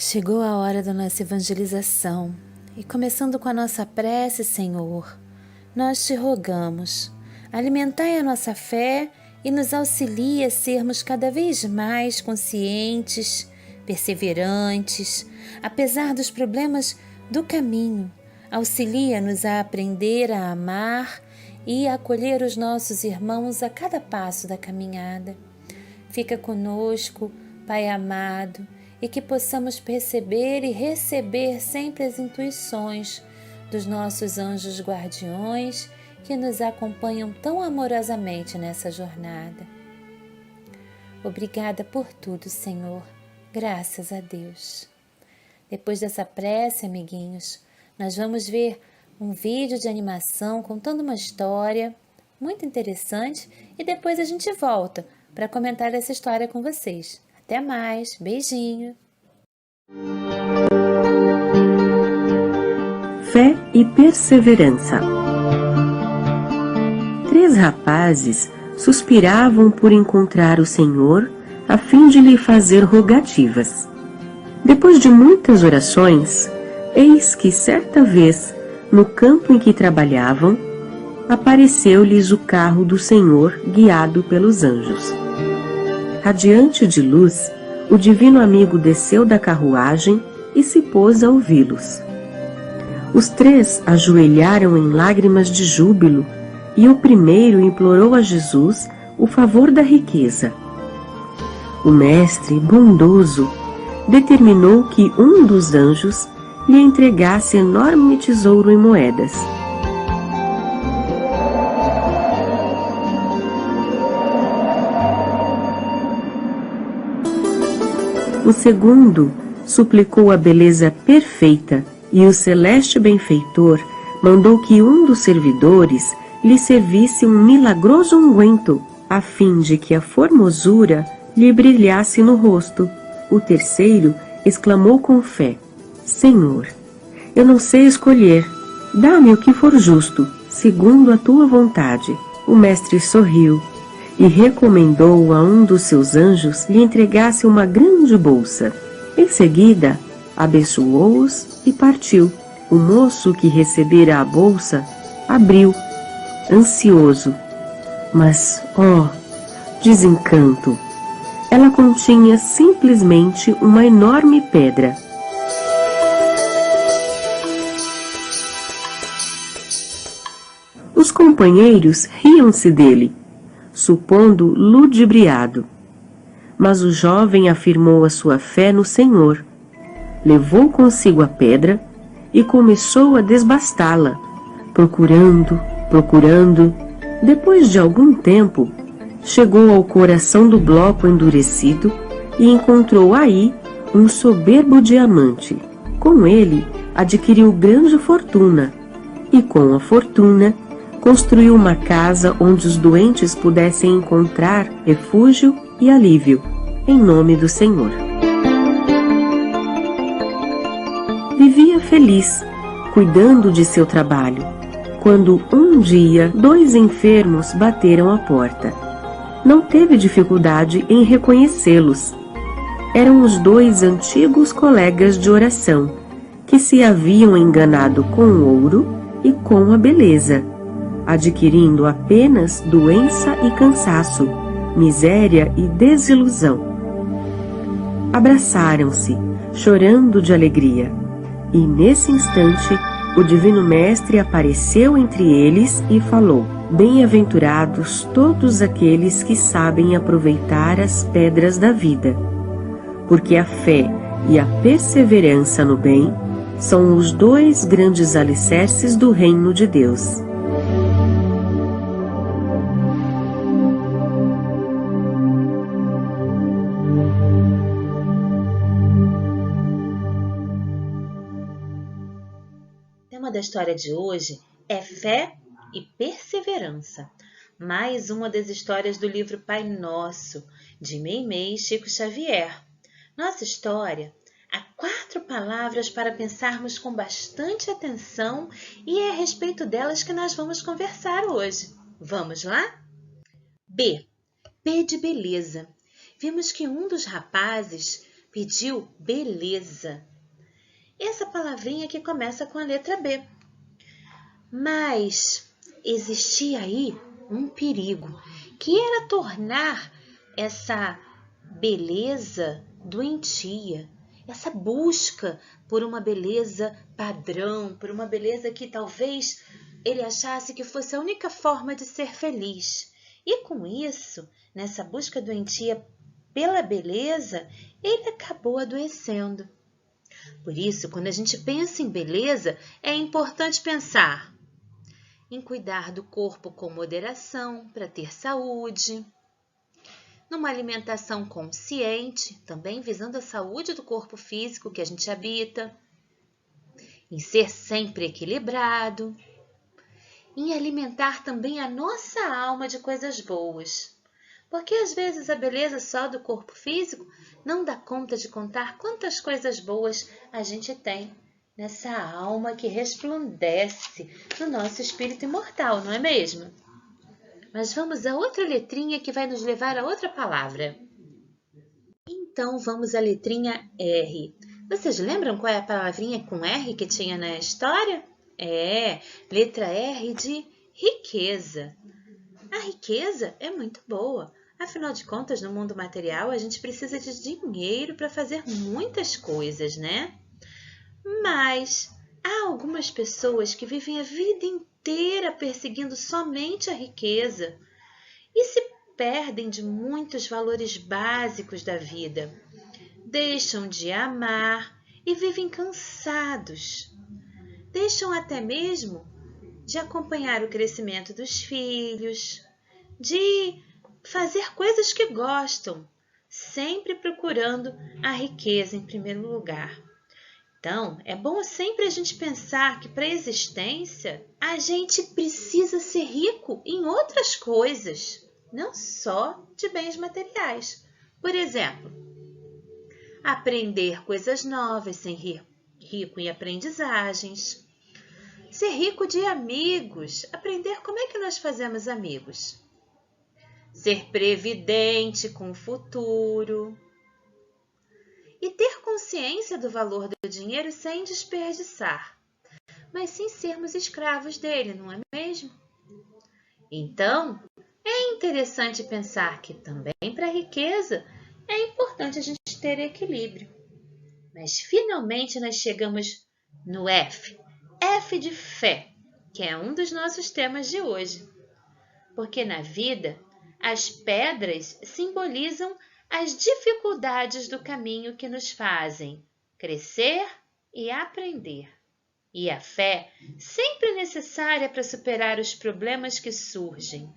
Chegou a hora da nossa evangelização e, começando com a nossa prece, Senhor, nós te rogamos, alimentai a nossa fé e nos auxilie a sermos cada vez mais conscientes, perseverantes, apesar dos problemas do caminho. Auxilia-nos a aprender a amar e a acolher os nossos irmãos a cada passo da caminhada. Fica conosco, Pai amado, e que possamos perceber e receber sempre as intuições dos nossos anjos guardiões que nos acompanham tão amorosamente nessa jornada. Obrigada por tudo, Senhor. Graças a Deus. Depois dessa prece, amiguinhos, nós vamos ver um vídeo de animação contando uma história muito interessante e depois a gente volta para comentar essa história com vocês. Até mais, beijinho! Fé e perseverança. 3 rapazes suspiravam por encontrar o Senhor a fim de lhe fazer rogativas. Depois de muitas orações, eis que certa vez, no campo em que trabalhavam, apareceu-lhes o carro do Senhor guiado pelos anjos. Radiante de luz, o divino amigo desceu da carruagem e se pôs a ouvi-los. Os 3 ajoelharam em lágrimas de júbilo e o primeiro implorou a Jesus o favor da riqueza. O mestre, bondoso, determinou que um dos anjos lhe entregasse enorme tesouro em moedas. O segundo suplicou a beleza perfeita e o celeste benfeitor mandou que um dos servidores lhe servisse um milagroso unguento, a fim de que a formosura lhe brilhasse no rosto. O terceiro exclamou com fé: Senhor, eu não sei escolher, dá-me o que for justo, segundo a tua vontade. O mestre sorriu e recomendou a um dos seus anjos lhe entregasse uma grande bolsa. Em seguida, abençoou-os e partiu. O moço que recebera a bolsa abriu, ansioso. Mas, desencanto! Ela continha simplesmente uma enorme pedra. Os companheiros riam-se dele, supondo ludibriado. Mas o jovem afirmou a sua fé no Senhor, levou consigo a pedra e começou a desbastá-la, procurando. Depois de algum tempo, chegou ao coração do bloco endurecido e encontrou aí um soberbo diamante. Com ele, adquiriu grande fortuna e, com a fortuna, construiu uma casa onde os doentes pudessem encontrar refúgio e alívio, em nome do Senhor. Vivia feliz, cuidando de seu trabalho, quando um dia 2 enfermos bateram à porta. Não teve dificuldade em reconhecê-los. Eram os 2 antigos colegas de oração, que se haviam enganado com o ouro e com a beleza, adquirindo apenas doença e cansaço, miséria e desilusão. Abraçaram-se, chorando de alegria, e nesse instante o Divino Mestre apareceu entre eles e falou: Bem-aventurados todos aqueles que sabem aproveitar as pedras da vida, porque a fé e a perseverança no bem são os 2 grandes alicerces do reino de Deus. O tema da história de hoje é fé e perseverança. Mais uma das histórias do livro Pai Nosso, de Meimei e Chico Xavier. Nossa história há 4 palavras para pensarmos com bastante atenção e é a respeito delas que nós vamos conversar hoje. Vamos lá? B. P de beleza. Vimos que um dos rapazes pediu beleza. Essa palavrinha que começa com a letra B. Mas existia aí um perigo, que era tornar essa beleza doentia, essa busca por uma beleza padrão, por uma beleza que talvez ele achasse que fosse a única forma de ser feliz. E com isso, nessa busca doentia pela beleza, ele acabou adoecendo. Por isso, quando a gente pensa em beleza, é importante pensar em cuidar do corpo com moderação para ter saúde, numa alimentação consciente, também visando a saúde do corpo físico que a gente habita, em ser sempre equilibrado, em alimentar também a nossa alma de coisas boas. Porque às vezes a beleza só do corpo físico não dá conta de contar quantas coisas boas a gente tem nessa alma que resplandece no nosso espírito imortal, não é mesmo? Mas vamos a outra letrinha que vai nos levar a outra palavra. Então vamos à letrinha R. Vocês lembram qual é a palavrinha com R que tinha na história? Letra R de riqueza. A riqueza é muito boa. Afinal de contas, no mundo material, a gente precisa de dinheiro para fazer muitas coisas, né? Mas há algumas pessoas que vivem a vida inteira perseguindo somente a riqueza e se perdem de muitos valores básicos da vida. Deixam de amar e vivem cansados. Deixam até mesmo de acompanhar o crescimento dos filhos, de fazer coisas que gostam, sempre procurando a riqueza em primeiro lugar. Então, é bom sempre a gente pensar que para a existência a gente precisa ser rico em outras coisas, não só de bens materiais. Por exemplo, aprender coisas novas, ser rico em aprendizagens, ser rico de amigos, aprender como é que nós fazemos amigos, ser previdente com o futuro e ter consciência do valor do dinheiro sem desperdiçar, mas sem sermos escravos dele, não é mesmo? Então, é interessante pensar que também para a riqueza é importante a gente ter equilíbrio. Mas finalmente nós chegamos no F. F de fé, que é um dos nossos temas de hoje. Porque na vida, as pedras simbolizam as dificuldades do caminho que nos fazem crescer e aprender. E a fé sempre necessária para superar os problemas que surgem.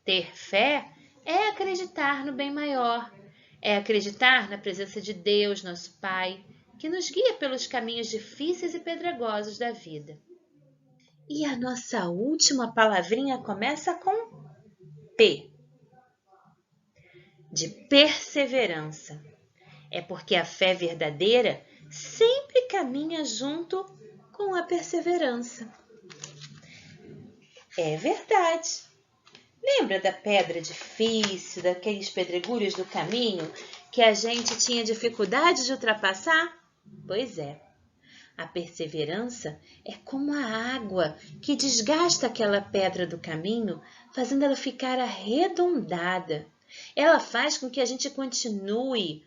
Ter fé é acreditar no bem maior, é acreditar na presença de Deus, nosso Pai, que nos guia pelos caminhos difíceis e pedregosos da vida. E a nossa última palavrinha começa com P, de perseverança. É porque a fé verdadeira sempre caminha junto com a perseverança. É verdade. Lembra da pedra difícil, daqueles pedregulhos do caminho que a gente tinha dificuldade de ultrapassar? Pois é. A perseverança é como a água que desgasta aquela pedra do caminho, fazendo ela ficar arredondada. Ela faz com que a gente continue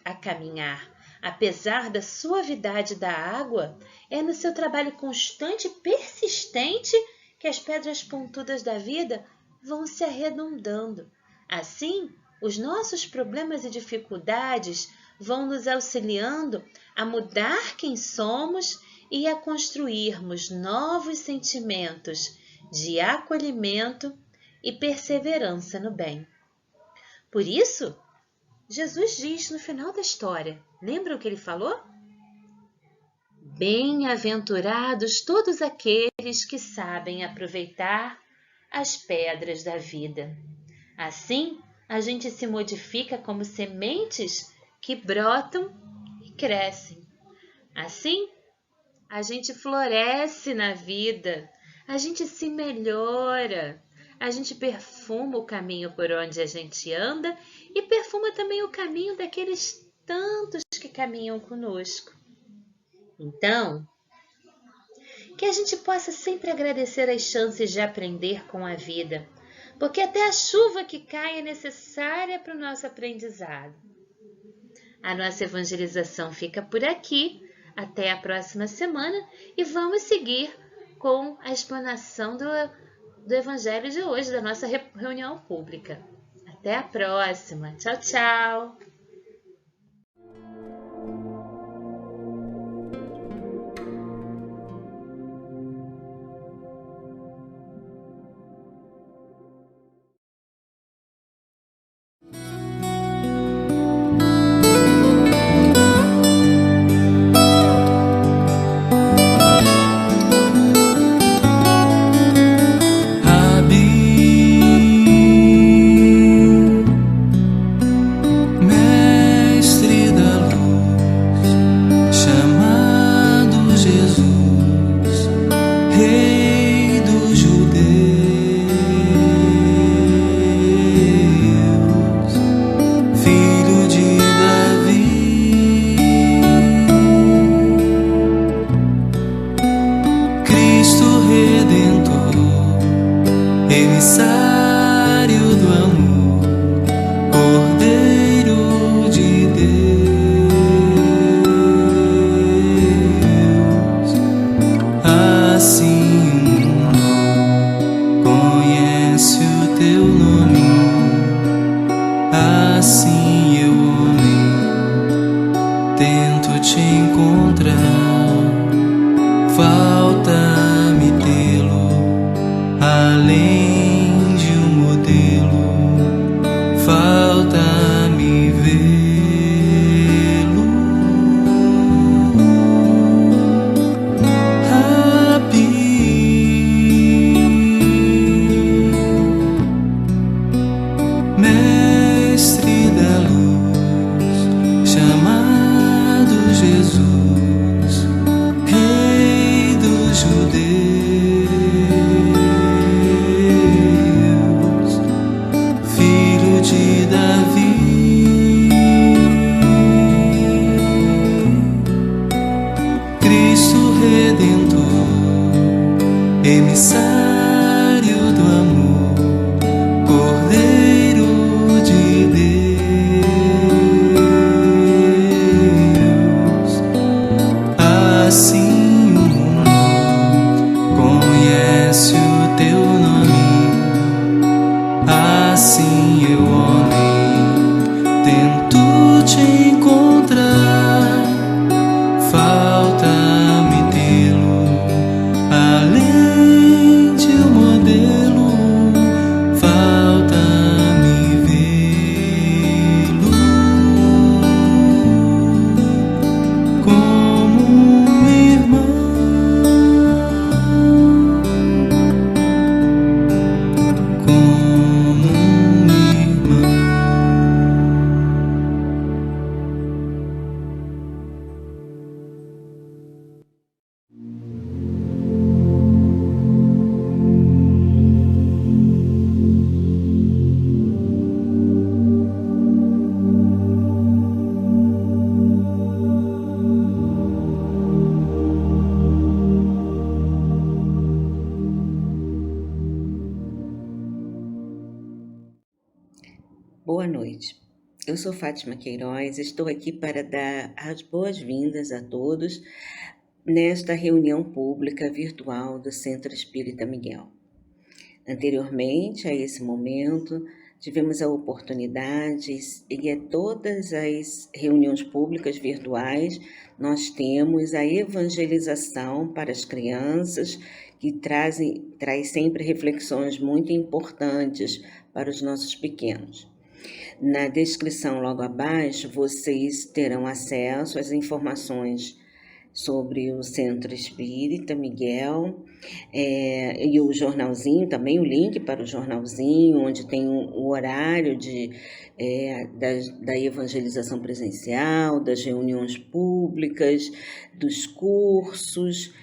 a caminhar. Apesar da suavidade da água, é no seu trabalho constante e persistente que as pedras pontudas da vida vão se arredondando. Assim, os nossos problemas e dificuldades vão nos auxiliando a mudar quem somos e a construirmos novos sentimentos de acolhimento e perseverança no bem. Por isso, Jesus diz no final da história, lembra o que ele falou? Bem-aventurados todos aqueles que sabem aproveitar as pedras da vida. Assim, a gente se modifica como sementes que brotam e crescem. Assim, a gente floresce na vida, a gente se melhora, a gente perfuma o caminho por onde a gente anda e perfuma também o caminho daqueles tantos que caminham conosco. Então, que a gente possa sempre agradecer as chances de aprender com a vida, porque até a chuva que cai é necessária para o nosso aprendizado. A nossa evangelização fica por aqui. Até a próxima semana e vamos seguir com a explanação do Evangelho de hoje, da nossa reunião pública. Até a próxima. Tchau, tchau. Emissário do amor, Cordeiro de Deus. Assim o mundo conhece o teu nome, assim eu, homem, tento te encontrar. Falta-me tê-lo além de um modelo, falta-me vê-lo. Rabi, mestre da luz, chamado Jesus, Rei dos judeus, filho de Davi, Cristo Redentor, emissário do amor, Cordeiro de Deus. Assim o mundo conhece o teu nome, assim eu, homem, tento te encontrar. Falta-me tê-lo além de um modelo, falta-me vê-lo como um irmão, como um irmão. Boa noite. Eu sou Fátima Queiroz, estou aqui para dar as boas-vindas a todos nesta reunião pública virtual do Centro Espírita Miguel. Anteriormente a esse momento, tivemos a oportunidade, e a todas as reuniões públicas virtuais, nós temos a evangelização para as crianças, que traz sempre reflexões muito importantes para os nossos pequenos. Na descrição logo abaixo, vocês terão acesso às informações sobre o Centro Espírita Miguel e o jornalzinho, também o link para o jornalzinho, onde tem o horário da evangelização presencial, das reuniões públicas, dos cursos,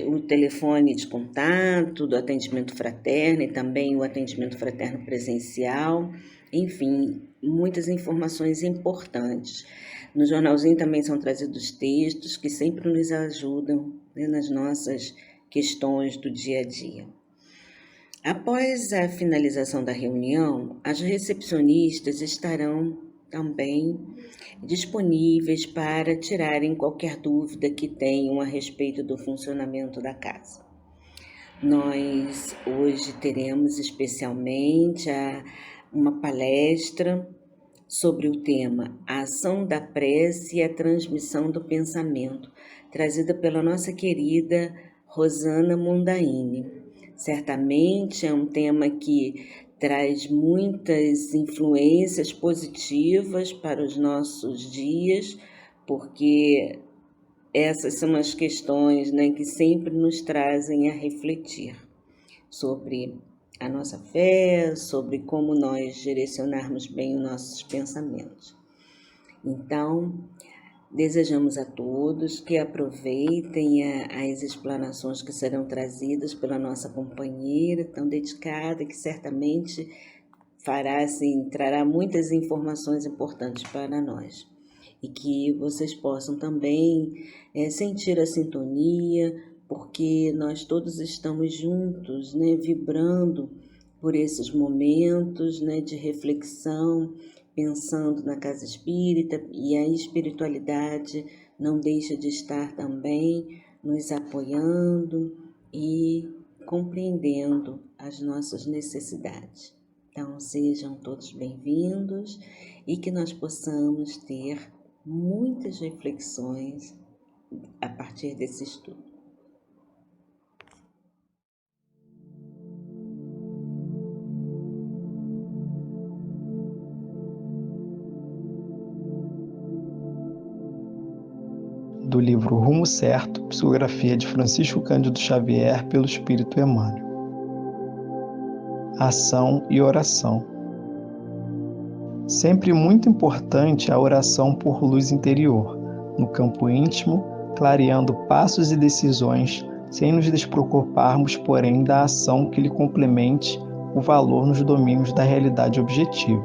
o telefone de contato, do atendimento fraterno e também o atendimento fraterno presencial enfim, muitas informações importantes. No jornalzinho também são trazidos textos que sempre nos ajudam, né, nas nossas questões do dia a dia. Após a finalização da reunião, as recepcionistas estarão também disponíveis para tirarem qualquer dúvida que tenham a respeito do funcionamento da casa. Nós hoje teremos especialmente uma palestra sobre o tema A Ação da Prece e a Transmissão do Pensamento, trazida pela nossa querida Rosana Mondaini. Certamente é um tema que traz muitas influências positivas para os nossos dias, porque essas são as questões, né, que sempre nos trazem a refletir sobre a nossa fé, sobre como nós direcionarmos bem os nossos pensamentos. Então, desejamos a todos que aproveitem as explanações que serão trazidas pela nossa companheira tão dedicada, que certamente trará muitas informações importantes para nós. E que vocês possam também sentir a sintonia, porque nós todos estamos juntos, né, vibrando por esses momentos, né, de reflexão, pensando na casa espírita, e a espiritualidade não deixa de estar também nos apoiando e compreendendo as nossas necessidades. Então, sejam todos bem-vindos e que nós possamos ter muitas reflexões a partir desse estudo. Do livro Rumo Certo, psicografia de Francisco Cândido Xavier pelo Espírito Emmanuel. Ação e oração. Sempre muito importante a oração por luz interior, no campo íntimo, clareando passos e decisões, sem nos despreocuparmos, porém, da ação que lhe complemente o valor nos domínios da realidade objetiva.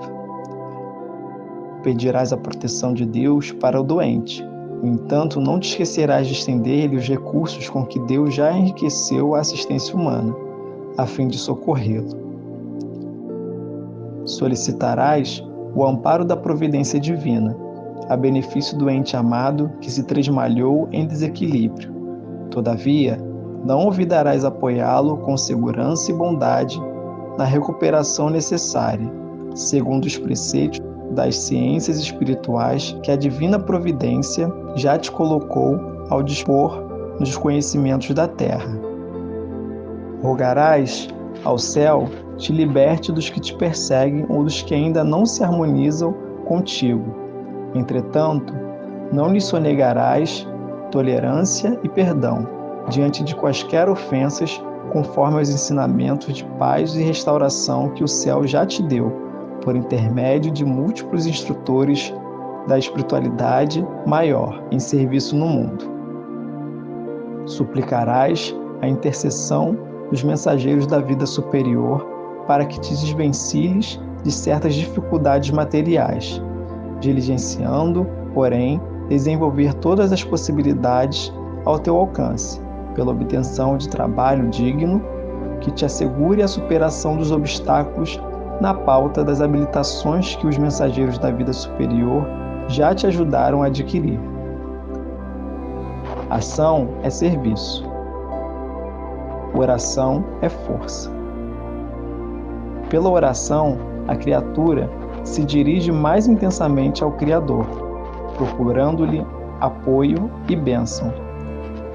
Pedirás a proteção de Deus para o doente. No entanto, não te esquecerás de estender-lhe os recursos com que Deus já enriqueceu a assistência humana, a fim de socorrê-lo. Solicitarás o amparo da providência divina, a benefício do ente amado que se tresmalhou em desequilíbrio. Todavia, não olvidarás apoiá-lo com segurança e bondade na recuperação necessária, segundo os preceitos das ciências espirituais que a divina providência já te colocou ao dispor nos conhecimentos da terra. Rogarás ao céu te liberte dos que te perseguem ou dos que ainda não se harmonizam contigo. Entretanto, não lhes sonegarás tolerância e perdão diante de quaisquer ofensas, conforme aos ensinamentos de paz e restauração que o céu já te deu, por intermédio de múltiplos instrutores da espiritualidade maior em serviço no mundo. Suplicarás a intercessão dos mensageiros da vida superior para que te desvencilhes de certas dificuldades materiais, diligenciando, porém, desenvolver todas as possibilidades ao teu alcance, pela obtenção de trabalho digno que te assegure a superação dos obstáculos na pauta das habilitações que os mensageiros da vida superior já te ajudaram a adquirir. Ação é serviço. Oração é força. Pela oração, a criatura se dirige mais intensamente ao Criador, procurando-lhe apoio e bênção.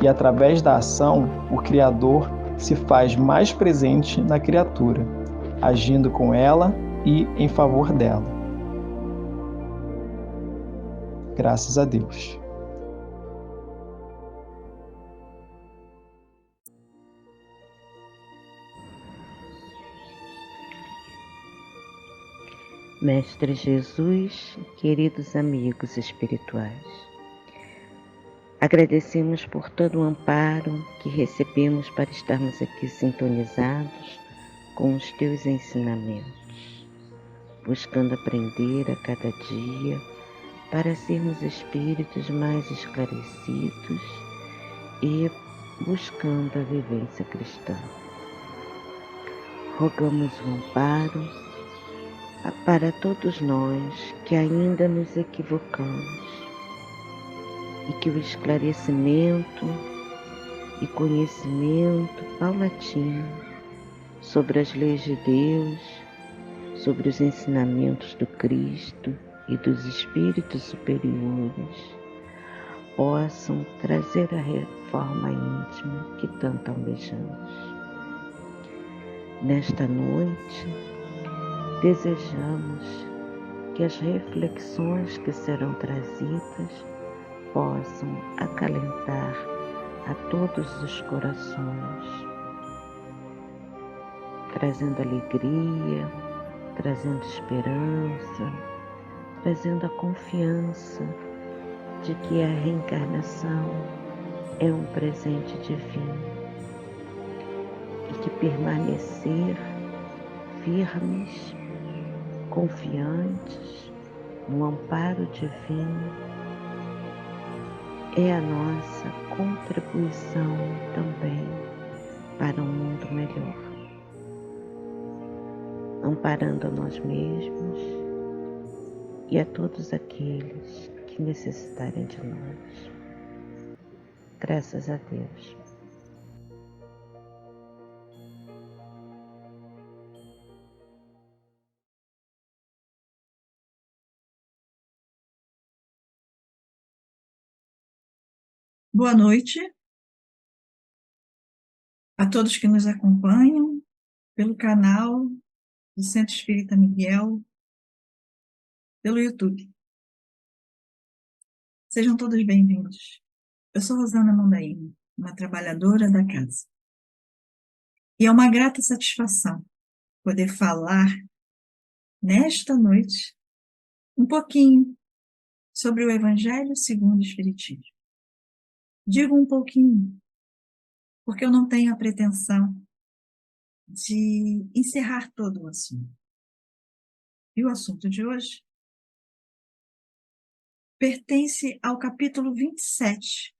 E através da ação, o Criador se faz mais presente na criatura, agindo com ela e em favor dela. Graças a Deus. Mestre Jesus, queridos amigos espirituais, agradecemos por todo o amparo que recebemos para estarmos aqui sintonizados com os teus ensinamentos. buscando aprender a cada dia para sermos espíritos mais esclarecidos e buscando a vivência cristã. Rogamos o amparo para todos nós que ainda nos equivocamos e que o esclarecimento e conhecimento paulatino sobre as leis de Deus, sobre os ensinamentos do Cristo e dos espíritos superiores possam trazer a reforma íntima que tanto almejamos. Nesta noite, desejamos que as reflexões que serão trazidas possam acalentar a todos os corações, trazendo alegria, trazendo esperança, trazendo a confiança de que a reencarnação é um presente divino e que permanecer firmes, confiantes no amparo divino é a nossa contribuição também para um mundo melhor, amparando a nós mesmos e a todos aqueles que necessitarem de nós. Graças a Deus. Boa noite a todos que nos acompanham pelo canal do Centro Espírita Miguel, pelo YouTube. Sejam todos bem-vindos. Eu sou Rosana Mondaini, uma trabalhadora da casa. E é uma grata satisfação poder falar nesta noite um pouquinho sobre o Evangelho segundo o Espiritismo. Digo um pouquinho, porque eu não tenho a pretensão de encerrar todo o assunto. E o assunto de hoje pertence ao capítulo 27,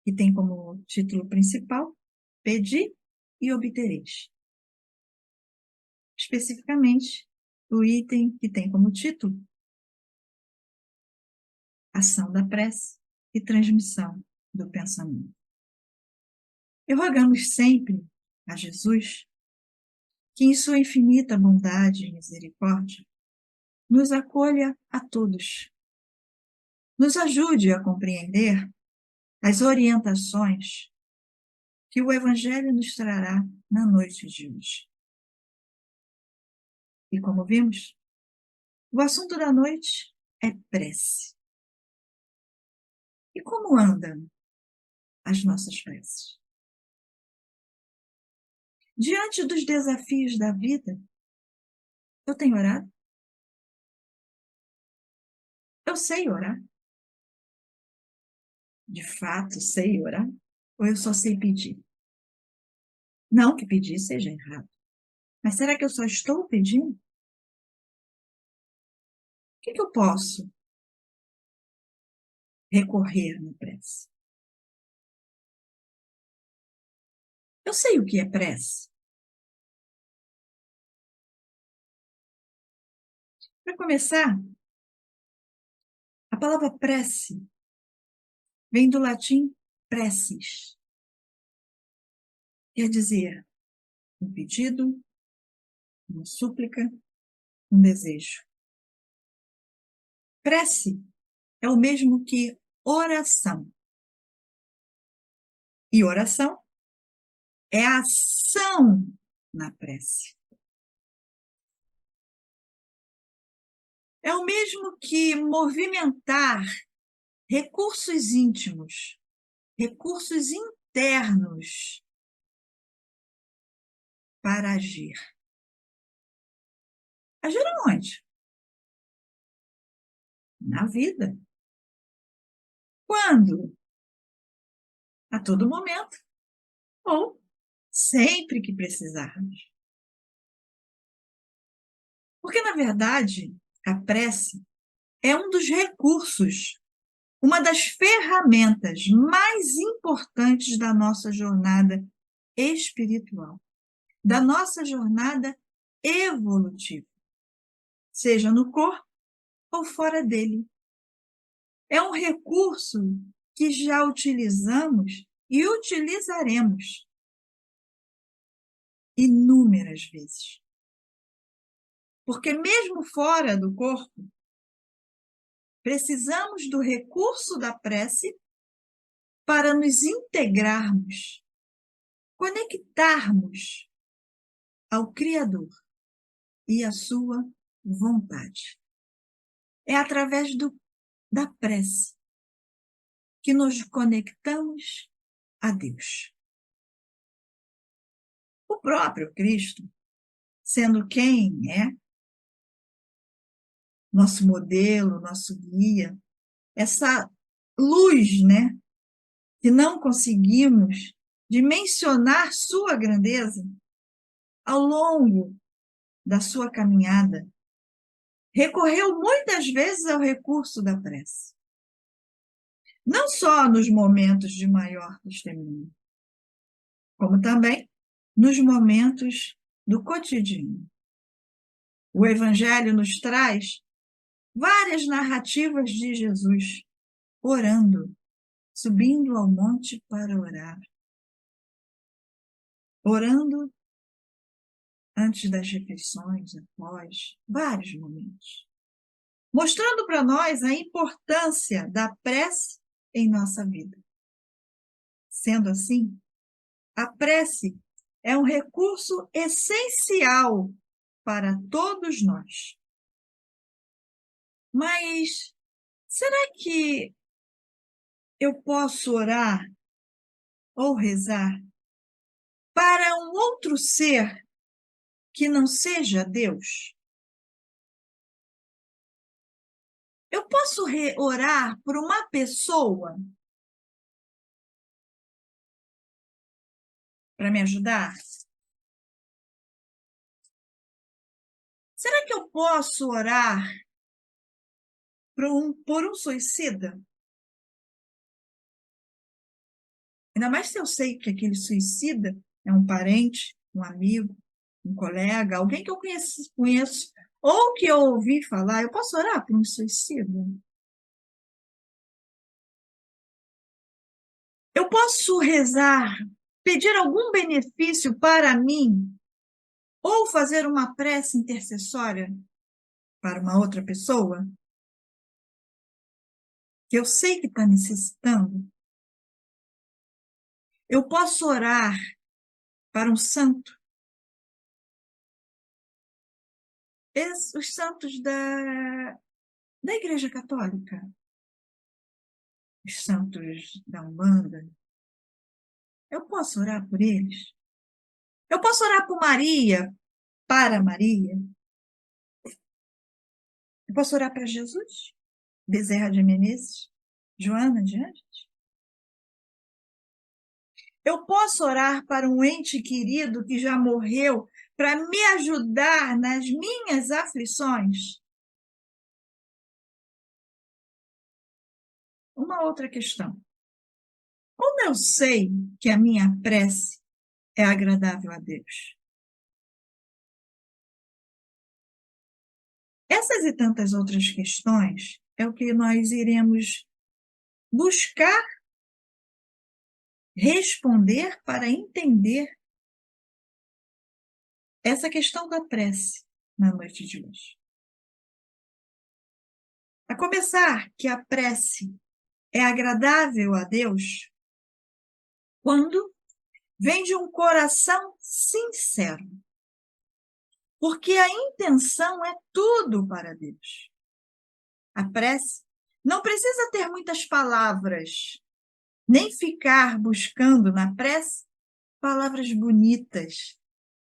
que tem como título principal Pedi e Obtereis. Especificamente, o item que tem como título Ação da prece e transmissão do pensamento. E rogamos sempre a Jesus que, em sua infinita bondade e misericórdia, nos acolha a todos, nos ajude a compreender as orientações que o Evangelho nos trará na noite de hoje. E como vimos, o assunto da noite é prece. E como andam as nossas preces? Diante dos desafios da vida, eu tenho orado? Eu sei orar? De fato, sei orar? Ou eu só sei pedir? Não que pedir seja errado. Mas será que eu só estou pedindo? O que eu posso recorrer na prece? Eu sei o que é prece. Para começar, a palavra prece vem do latim preces. Quer dizer, um pedido, uma súplica, um desejo. Prece é o mesmo que oração. E oração é a ação na prece. É o mesmo que movimentar recursos íntimos, recursos internos para agir. Agir aonde? Na vida. Quando? A todo momento. Ou sempre que precisarmos. Porque, na verdade, a prece é um dos recursos, uma das ferramentas mais importantes da nossa jornada espiritual, da nossa jornada evolutiva, seja no corpo ou fora dele. É um recurso que já utilizamos e utilizaremos inúmeras vezes. Porque mesmo fora do corpo, precisamos do recurso da prece para nos integrarmos, conectarmos ao Criador e à sua vontade. É através da prece que nos conectamos a Deus. O próprio Cristo, sendo quem é, nosso modelo, nosso guia, essa luz, né, que não conseguimos dimensionar sua grandeza ao longo da sua caminhada, recorreu muitas vezes ao recurso da prece. Não só nos momentos de maior testemunho, como também nos momentos do cotidiano. O Evangelho nos traz várias narrativas de Jesus orando, subindo ao monte para orar, orando antes das refeições, após, vários momentos, mostrando para nós a importância da prece em nossa vida. Sendo assim, a prece é um recurso essencial para todos nós. Mas será que eu posso orar ou rezar para um outro ser que não seja Deus? Eu posso orar por uma pessoa para me ajudar? Será que eu posso orar por um suicida? Ainda mais se eu sei que aquele suicida é um parente, um amigo, um colega, alguém que eu conheço ou que eu ouvi falar. Eu posso orar por um suicida? Eu posso rezar, pedir algum benefício para mim ou fazer uma prece intercessória para uma outra pessoa que eu sei que está necessitando? Eu posso orar para um santo? Os santos da Igreja Católica, os santos da Umbanda, eu posso orar por eles? Eu posso orar por Maria, para Maria? Eu posso orar para Jesus, Bezerra de Menezes, Joana de Ângeles? Eu posso orar para um ente querido que já morreu para me ajudar nas minhas aflições? Uma outra questão. Como eu sei que a minha prece é agradável a Deus? Essas e tantas outras questões é o que nós iremos buscar responder para entender essa questão da prece na noite de hoje. A começar que a prece é agradável a Deus quando vem de um coração sincero, porque a intenção é tudo para Deus. A prece não precisa ter muitas palavras, nem ficar buscando na prece palavras bonitas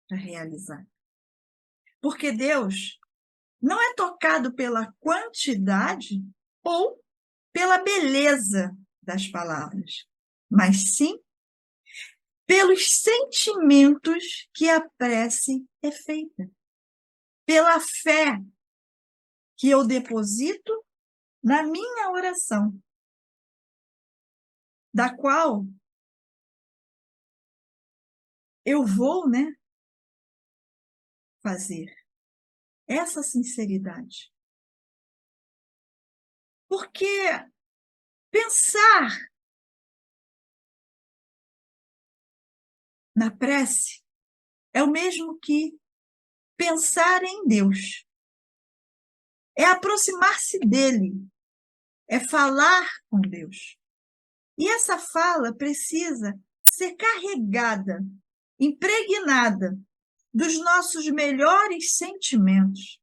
para realizar. Porque Deus não é tocado pela quantidade ou pela beleza das palavras, mas sim pelos sentimentos que a prece é feita. pela fé que eu deposito na minha oração, da qual eu vou, né, fazer. Essa sinceridade. Porque pensar na prece é o mesmo que pensar em Deus. É aproximar-se dele, é falar com Deus. E essa fala precisa ser carregada, impregnada dos nossos melhores sentimentos,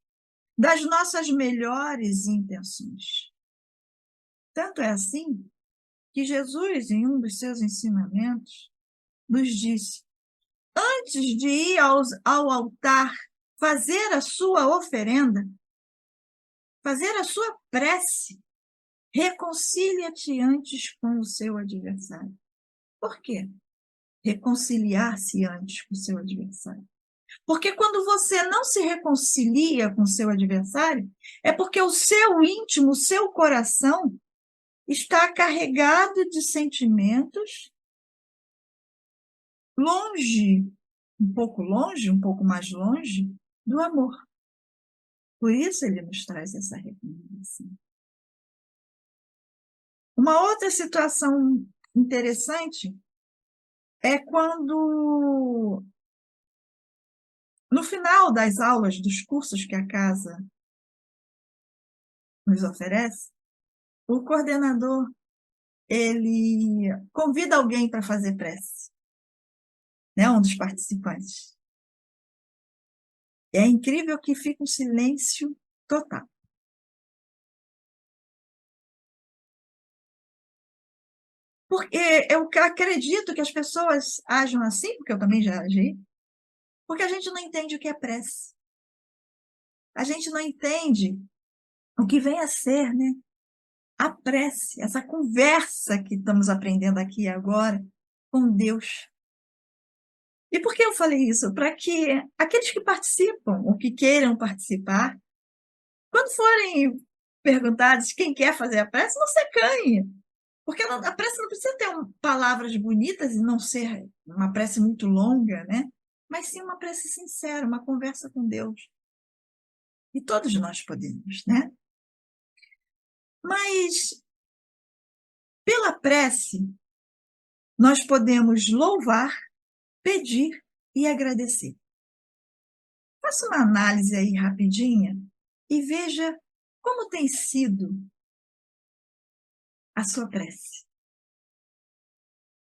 das nossas melhores intenções. Tanto é assim que Jesus, em um dos seus ensinamentos, nos disse: antes de ir ao altar fazer a sua oferenda, fazer a sua prece, reconcilia-te antes com o seu adversário. Por quê? Reconciliar-se antes com o seu adversário. Porque quando você não se reconcilia com o seu adversário, é porque o seu íntimo, o seu coração, está carregado de sentimentos longe, um pouco mais longe do amor. Por isso ele nos traz essa reconciliação. Uma outra situação interessante é quando, no final das aulas, dos cursos que a casa nos oferece, o coordenador, ele convida alguém para fazer prece, né? Um dos participantes. É incrível que fica um silêncio total. Porque eu acredito que as pessoas ajam assim, porque eu também já agi, porque a gente não entende o que é prece. A gente não entende o que vem a ser, né? A prece, essa conversa que estamos aprendendo aqui agora com Deus. E por que eu falei isso? Para que aqueles que participam, ou que queiram participar, quando forem perguntados quem quer fazer a prece, não se acanhe. Porque a prece não precisa ter palavras bonitas e não ser uma prece muito longa, né? Mas sim uma prece sincera, uma conversa com Deus. E todos nós podemos, né? Mas, pela prece, nós podemos louvar, pedir e agradecer. Faça uma análise aí rapidinha e veja como tem sido a sua prece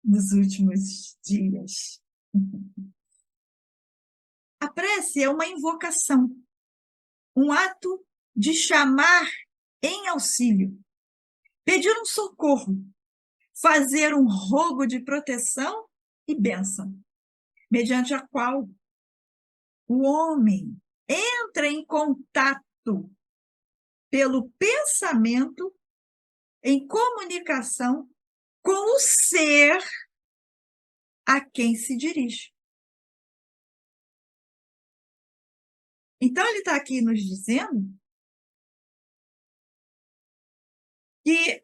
nos últimos dias. A prece é uma invocação, um ato de chamar em auxílio, pedir um socorro, fazer um rogo de proteção e bênção, mediante a qual o homem entra em contato pelo pensamento, em comunicação com o ser a quem se dirige. Então, ele está aqui nos dizendo que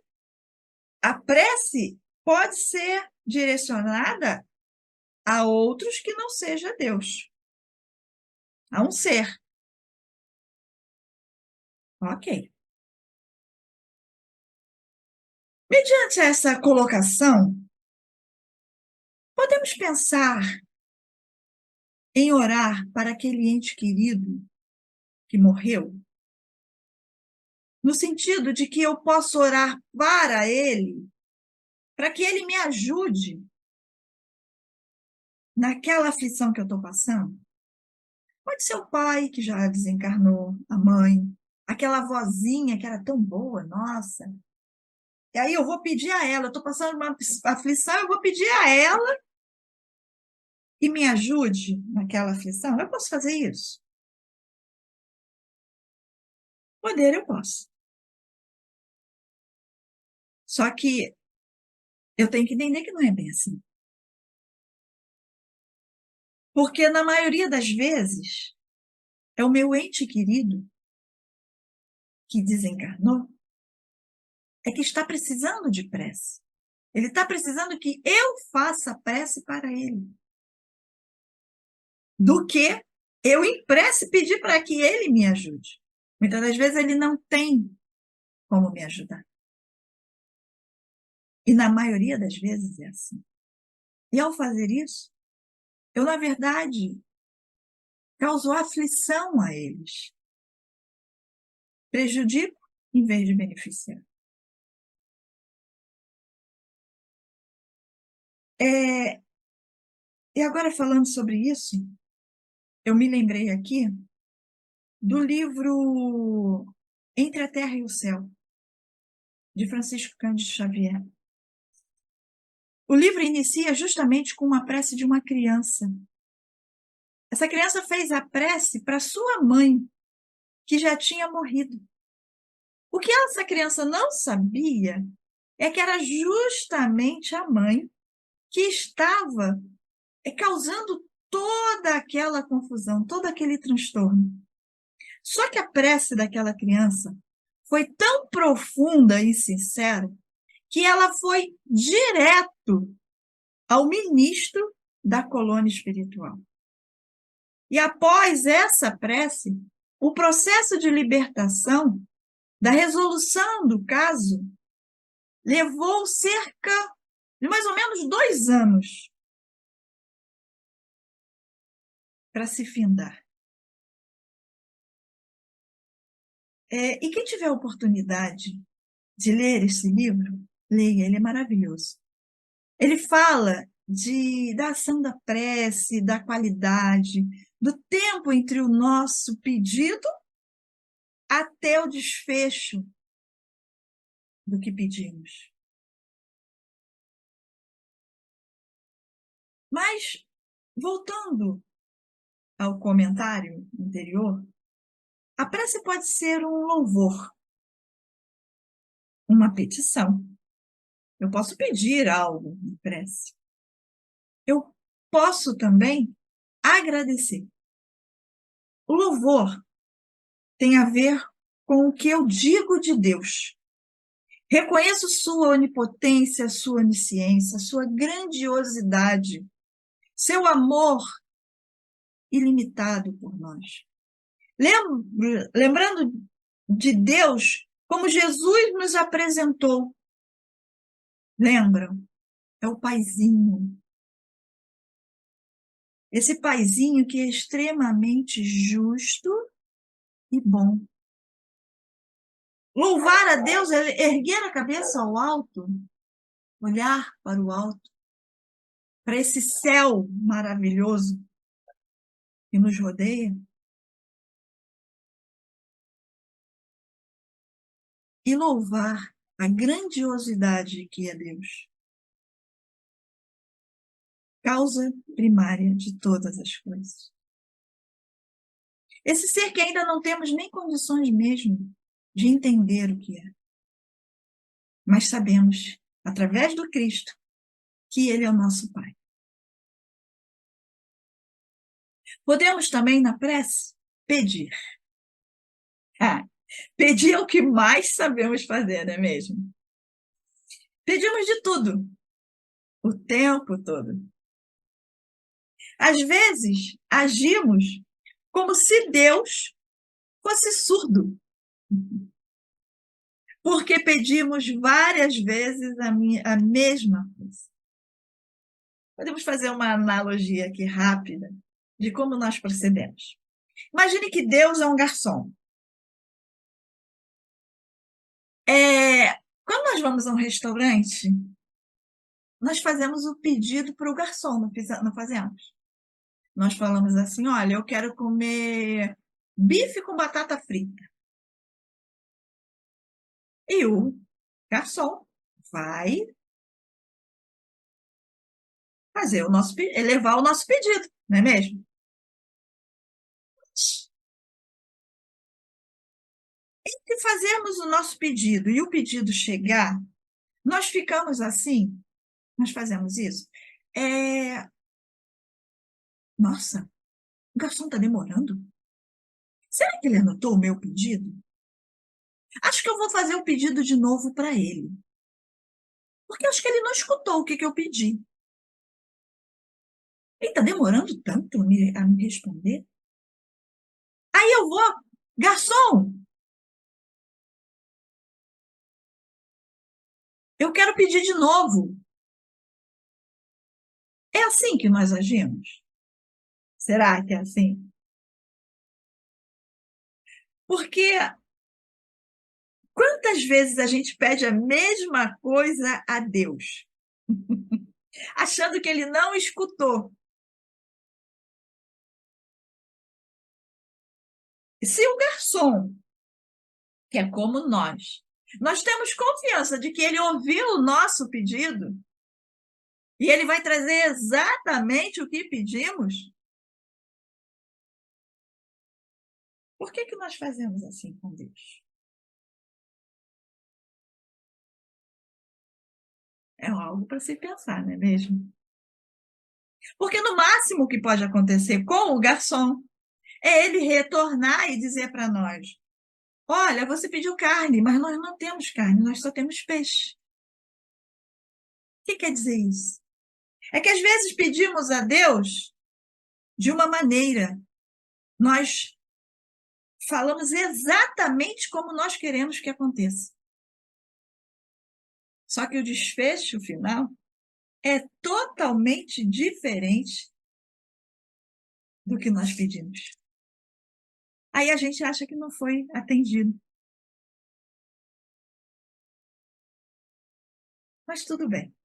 a prece pode ser direcionada a outros que não seja Deus, a um ser. Ok. Mediante essa colocação, podemos pensar em orar para aquele ente querido que morreu, no sentido de que eu posso orar para ele, para que ele me ajude naquela aflição que eu estou passando. Pode ser o pai que já desencarnou, a mãe, aquela vozinha que era tão boa, nossa. E aí eu vou pedir a ela, eu estou passando uma aflição, eu vou pedir a ela que me ajude naquela aflição. Eu posso fazer isso? Poder, eu posso. Só que eu tenho que entender que não é bem assim. Porque, na maioria das vezes, é o meu ente querido que desencarnou, é que está precisando de prece. Ele está precisando que eu faça prece para ele. Do que eu em prece pedir para que ele me ajude. Muitas das vezes ele não tem como me ajudar. E na maioria das vezes é assim. E ao fazer isso, eu, na verdade, causo aflição a eles. Prejudico em vez de beneficiar. E agora, falando sobre isso, eu me lembrei aqui do livro Entre a Terra e o Céu, de Francisco Cândido Xavier. O livro inicia justamente com uma prece de uma criança. Essa criança fez a prece para sua mãe, que já tinha morrido. O que essa criança não sabia é que era justamente a mãe que estava causando toda aquela confusão, todo aquele transtorno. Só que a prece daquela criança foi tão profunda e sincera que ela foi direto ao ministro da colônia espiritual. E após essa prece, o processo de libertação, da resolução do caso, levou cerca de mais ou menos 2 anos para se findar. E quem tiver a oportunidade de ler esse livro, leia, ele é maravilhoso. Ele fala da ação da prece, da qualidade, do tempo entre o nosso pedido até o desfecho do que pedimos. Mas, voltando ao comentário anterior, a prece pode ser um louvor, uma petição. Eu posso pedir algo em prece. Eu posso também agradecer. O louvor tem a ver com o que eu digo de Deus. Reconheço sua onipotência, sua onisciência, sua grandiosidade, seu amor ilimitado por nós. Lembrando de Deus como Jesus nos apresentou. Lembram? É o paizinho. Esse paizinho que é extremamente justo e bom. Louvar a Deus é erguer a cabeça ao alto, olhar para o alto, para esse céu maravilhoso que nos rodeia, e louvar a grandiosidade que é Deus. Causa primária de todas as coisas. Esse ser que ainda não temos nem condições mesmo de entender o que é. Mas sabemos, através do Cristo, que Ele é o nosso Pai. Podemos também, na prece, pedir. Pedir é o que mais sabemos fazer, não é mesmo? Pedimos de tudo, o tempo todo. Às vezes, agimos como se Deus fosse surdo, porque pedimos várias vezes a mesma coisa. Podemos fazer uma analogia aqui rápida de como nós procedemos. Imagine que Deus é um garçom. Quando nós vamos a um restaurante, nós fazemos o pedido para o garçom, não fazemos? Nós falamos assim, olha, eu quero comer bife com batata frita. E o garçom vai fazer levar o nosso pedido, não é mesmo? Entre fazermos o nosso pedido e o pedido chegar, nós ficamos assim, nós fazemos isso. Nossa, o garçom está demorando. Será que ele anotou o meu pedido? Acho que eu vou fazer o pedido de novo para ele. Porque acho que ele não escutou o que eu pedi. Ele está demorando tanto a me responder? Aí eu vou, garçom, eu quero pedir de novo. É assim que nós agimos? Será que é assim? Porque quantas vezes a gente pede a mesma coisa a Deus, achando que ele não escutou? Se o garçom, que é como nós temos confiança de que ele ouviu o nosso pedido e ele vai trazer exatamente o que pedimos, por que nós fazemos assim com Deus? É algo para se pensar, não é mesmo? Porque no máximo o que pode acontecer com o garçom é ele retornar e dizer para nós: olha, você pediu carne, mas nós não temos carne, nós só temos peixe. O que quer dizer isso? É que às vezes pedimos a Deus de uma maneira, nós falamos exatamente como nós queremos que aconteça. Só que o desfecho final é totalmente diferente do que nós pedimos. Aí a gente acha que não foi atendido. Mas tudo bem.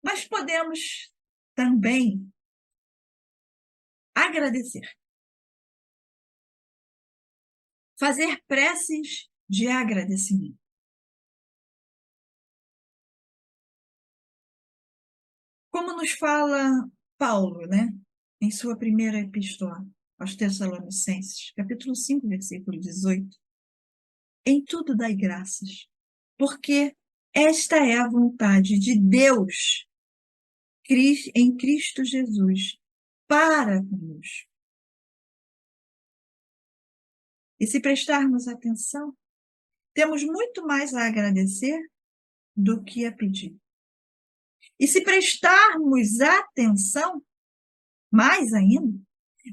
Mas podemos também agradecer. Fazer preces de agradecimento. Como nos fala Paulo, né? Em sua primeira epístola aos Tessalonicenses, capítulo 5, versículo 18. Em tudo dai graças, porque esta é a vontade de Deus em Cristo Jesus para conosco. E se prestarmos atenção, temos muito mais a agradecer do que a pedir. E se prestarmos atenção, mais ainda,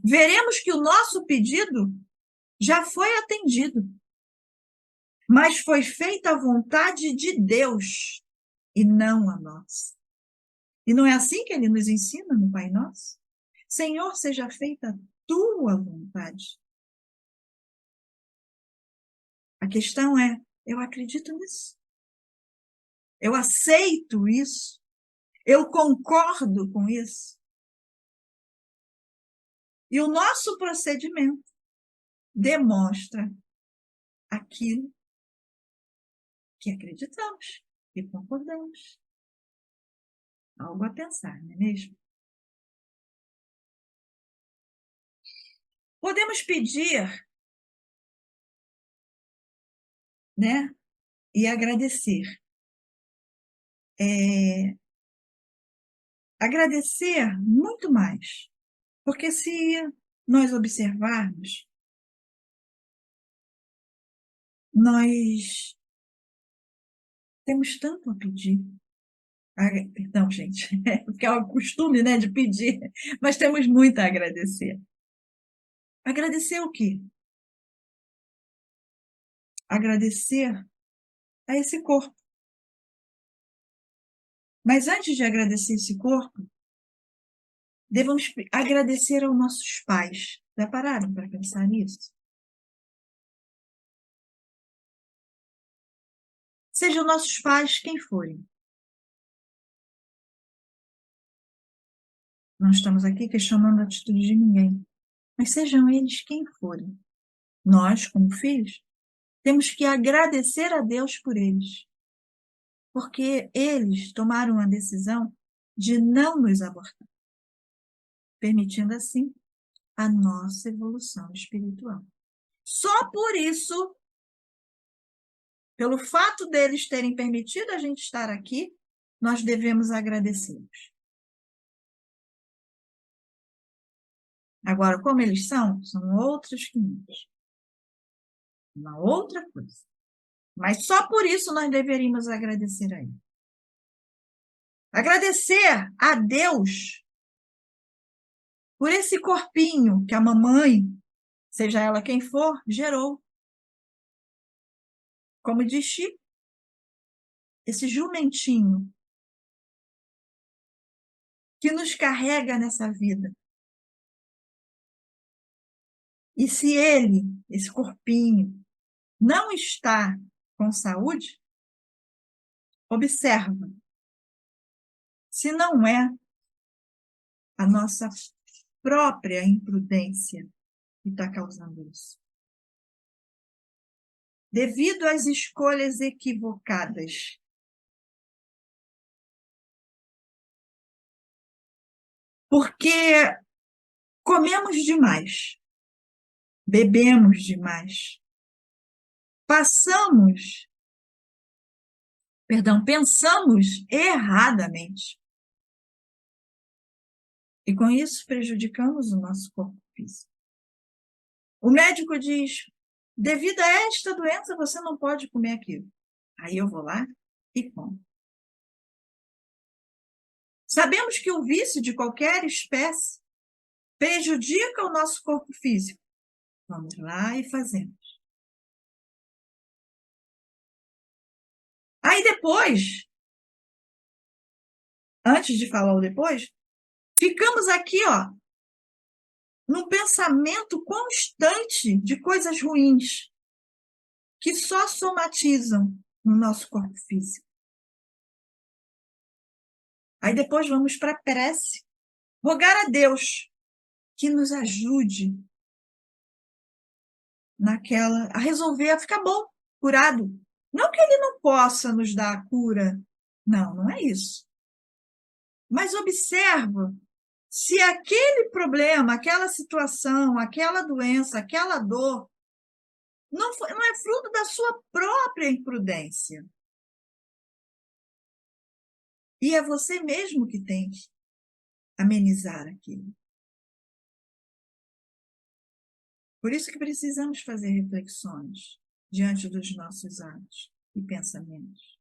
veremos que o nosso pedido já foi atendido, mas foi feita a vontade de Deus e não a nossa. E não é assim que ele nos ensina no Pai Nosso? Senhor, seja feita a tua vontade. A questão é, eu acredito nisso? Eu aceito isso? Eu concordo com isso? E o nosso procedimento demonstra aquilo que acreditamos e concordamos. Algo a pensar, não é mesmo? Podemos pedir, né? E agradecer. Agradecer muito mais. Porque se nós observarmos, nós temos tanto a pedir. Perdão, gente, porque é o costume, né, de pedir, mas temos muito a agradecer. Agradecer o quê? Agradecer a esse corpo. Mas antes de agradecer esse corpo, devemos agradecer aos nossos pais. Já pararam para pensar nisso? Sejam nossos pais quem forem. Não estamos aqui questionando a atitude de ninguém, mas sejam eles quem forem. Nós, como filhos, temos que agradecer a Deus por eles, porque eles tomaram a decisão de não nos abortar, permitindo assim a nossa evolução espiritual. Só por isso, pelo fato deles terem permitido a gente estar aqui, nós devemos agradecê-los. Agora, como eles são outros 500. Uma outra coisa. Mas só por isso nós deveríamos agradecer a Ele. Agradecer a Deus por esse corpinho que a mamãe, seja ela quem for, gerou. Como diz Chico, esse jumentinho que nos carrega nessa vida. E se ele, esse corpinho, não está com saúde, observa se não é a nossa própria imprudência que está causando isso. Devido às escolhas equivocadas. Porque comemos demais, bebemos demais, pensamos erradamente. E com isso prejudicamos o nosso corpo físico. O médico diz, devido a esta doença, você não pode comer aquilo. Aí eu vou lá e como. Sabemos que o vício de qualquer espécie prejudica o nosso corpo físico. Vamos lá e fazemos. Aí depois, antes de falar o depois, ficamos aqui, num pensamento constante de coisas ruins que só somatizam no nosso corpo físico. Aí depois vamos para a prece, rogar a Deus que nos ajude a resolver, a ficar bom, curado. Não que ele não possa nos dar a cura, não é isso. Mas observa se aquele problema, aquela situação, aquela doença, aquela dor, não é fruto da sua própria imprudência. E é você mesmo que tem que amenizar aquilo. Por isso que precisamos fazer reflexões diante dos nossos atos e pensamentos.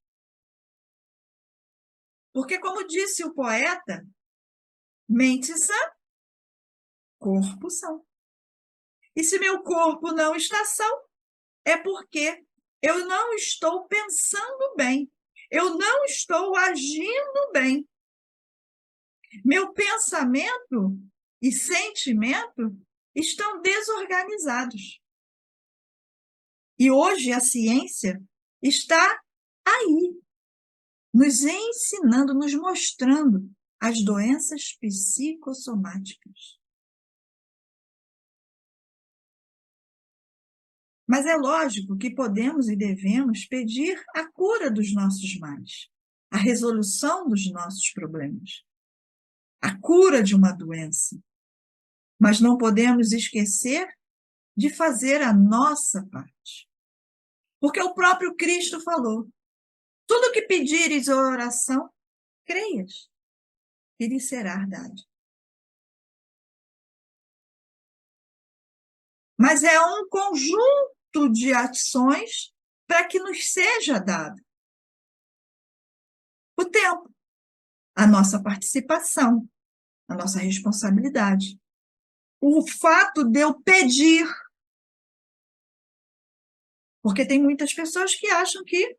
Porque, como disse o poeta, mente sã, corpo são. E se meu corpo não está são, é porque eu não estou pensando bem. Eu não estou agindo bem. Meu pensamento e sentimento estão desorganizados. E hoje a ciência está aí, nos ensinando, nos mostrando as doenças psicossomáticas. Mas é lógico que podemos e devemos pedir a cura dos nossos males, a resolução dos nossos problemas, a cura de uma doença. Mas não podemos esquecer de fazer a nossa parte. Porque o próprio Cristo falou, tudo que pedires em oração, creias, que lhe será dado. Mas é um conjunto de ações para que nos seja dado. O tempo, a nossa participação, a nossa responsabilidade. O fato de eu pedir. Porque tem muitas pessoas que acham que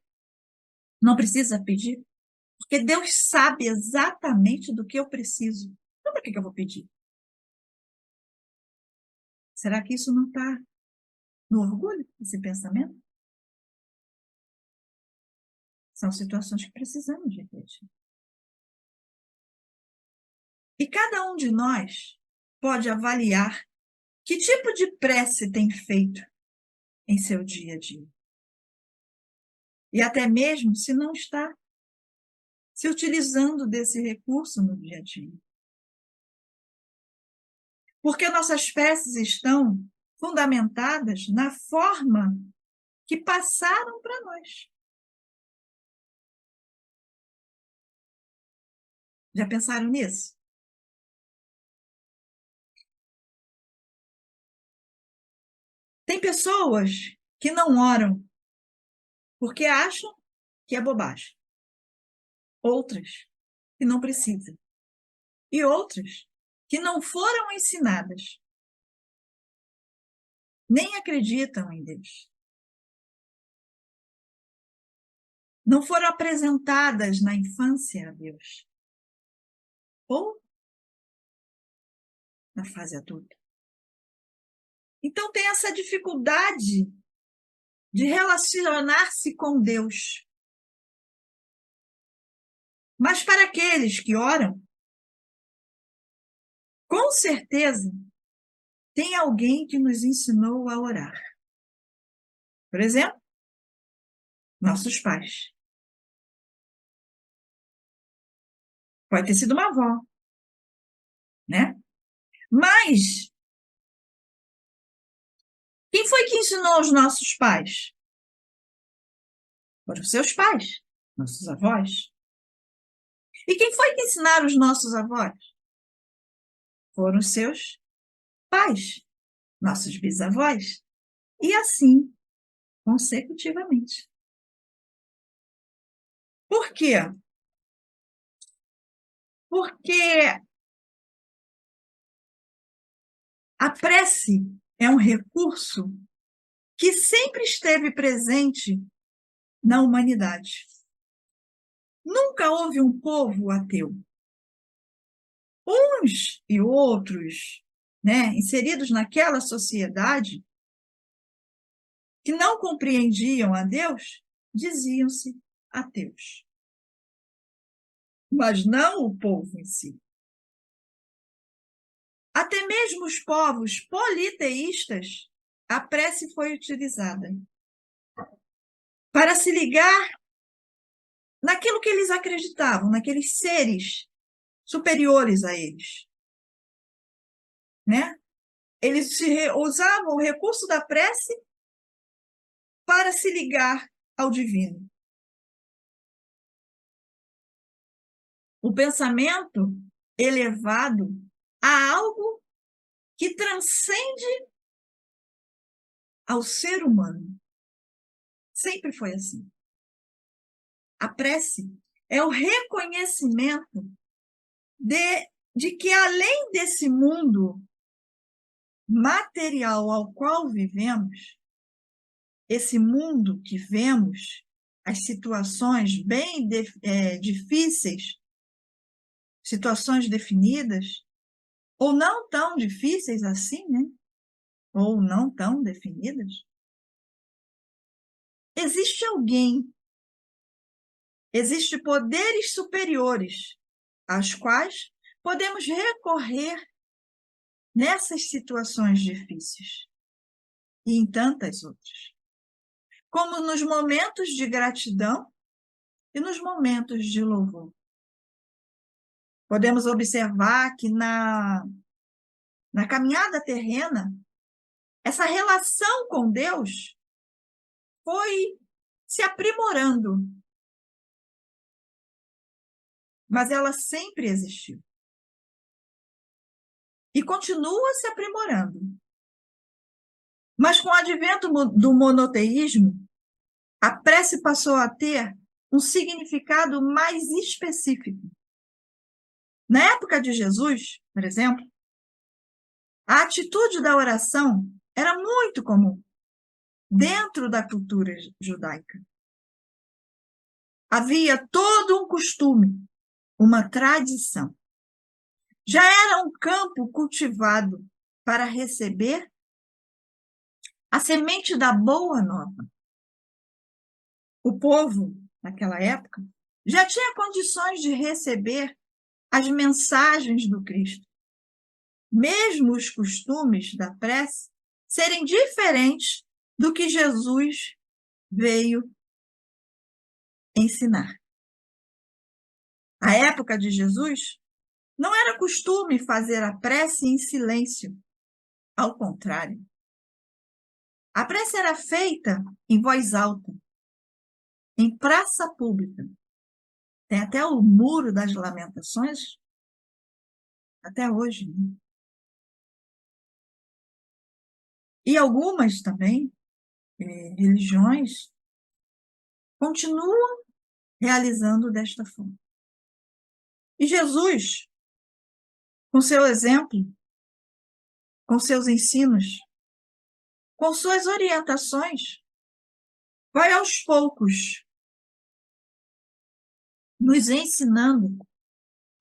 não precisa pedir. Porque Deus sabe exatamente do que eu preciso. Então, para que eu vou pedir? Será que isso não está no orgulho, esse pensamento? São situações que precisamos refletir. E cada um de nós pode avaliar que tipo de prece tem feito em seu dia a dia. E até mesmo se não está se utilizando desse recurso no dia a dia. Porque nossas preces estão fundamentadas na forma que passaram para nós. Já pensaram nisso? pessoas que não oram porque acham que é bobagem. Outras que não precisam. E outras que não foram ensinadas, nem acreditam em Deus. Não foram apresentadas na infância a Deus. Ou na fase adulta. Então tem essa dificuldade de relacionar-se com Deus. Mas para aqueles que oram, com certeza, tem alguém que nos ensinou a orar. Por exemplo, nossos pais. Pode ter sido uma avó, né? Mas quem foi que ensinou os nossos pais? Foram seus pais, nossos avós. E quem foi que ensinaram os nossos avós? Foram seus pais, nossos bisavós. E assim, consecutivamente. Por quê? Porque a prece é um recurso que sempre esteve presente na humanidade. Nunca houve um povo ateu. Uns e outros, né, inseridos naquela sociedade que não compreendiam a Deus, diziam-se ateus. Mas não o povo em si. Até mesmo os povos politeístas, a prece foi utilizada para se ligar naquilo que eles acreditavam, naqueles seres superiores a eles. Né? Eles usavam o recurso da prece para se ligar ao divino. O pensamento elevado a algo que transcende ao ser humano. Sempre foi assim. A prece é o reconhecimento de que, além desse mundo material ao qual vivemos, esse mundo que vemos, as situações bem difíceis, situações definidas, ou não tão difíceis assim, né? Ou não tão definidas, existe alguém, existem poderes superiores aos quais podemos recorrer nessas situações difíceis e em tantas outras, como nos momentos de gratidão e nos momentos de louvor. Podemos observar que na caminhada terrena, essa relação com Deus foi se aprimorando, mas ela sempre existiu. E continua se aprimorando. Mas com o advento do monoteísmo, a prece passou a ter um significado mais específico. Na época de Jesus, por exemplo, a atitude da oração era muito comum dentro da cultura judaica. Havia todo um costume, uma tradição. Já era um campo cultivado para receber a semente da boa nova. O povo, naquela época, já tinha condições de receber as mensagens do Cristo. Mesmo os costumes da prece serem diferentes do que Jesus veio ensinar. A época de Jesus não era costume fazer a prece em silêncio. Ao contrário. A prece era feita em voz alta, em praça pública. Tem até o Muro das Lamentações, até hoje. Né? E algumas também, religiões, continuam realizando desta forma. E Jesus, com seu exemplo, com seus ensinos, com suas orientações, vai aos poucos nos ensinando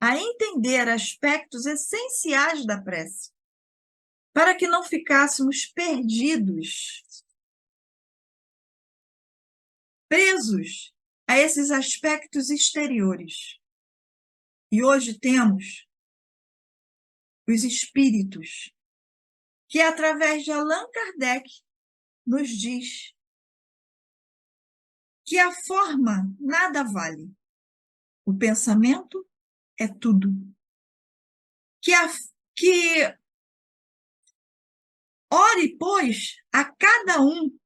a entender aspectos essenciais da prece, para que não ficássemos perdidos, presos a esses aspectos exteriores. E hoje temos os espíritos, que através de Allan Kardec nos diz que a forma nada vale, o pensamento é tudo. Que ore, pois, a cada um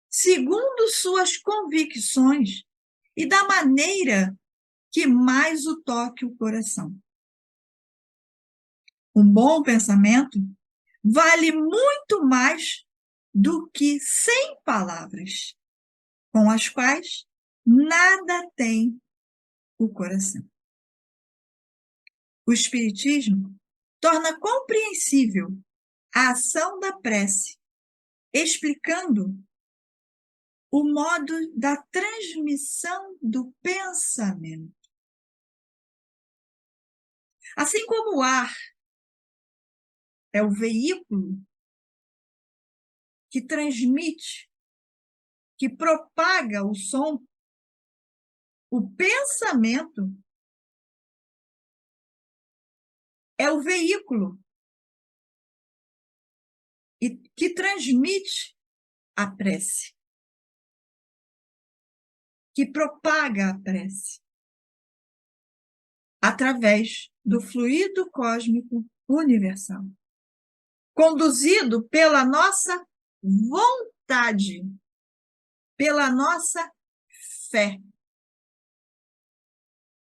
segundo suas convicções e da maneira que mais o toque o coração. Um bom pensamento vale muito mais do que 100 palavras, com as quais nada tem o coração. O Espiritismo torna compreensível a ação da prece, explicando o modo da transmissão do pensamento. Assim como o ar é o veículo que transmite, que propaga o som, o pensamento é o veículo que transmite a prece, que propaga a prece, através do fluido cósmico universal, conduzido pela nossa vontade, pela nossa fé.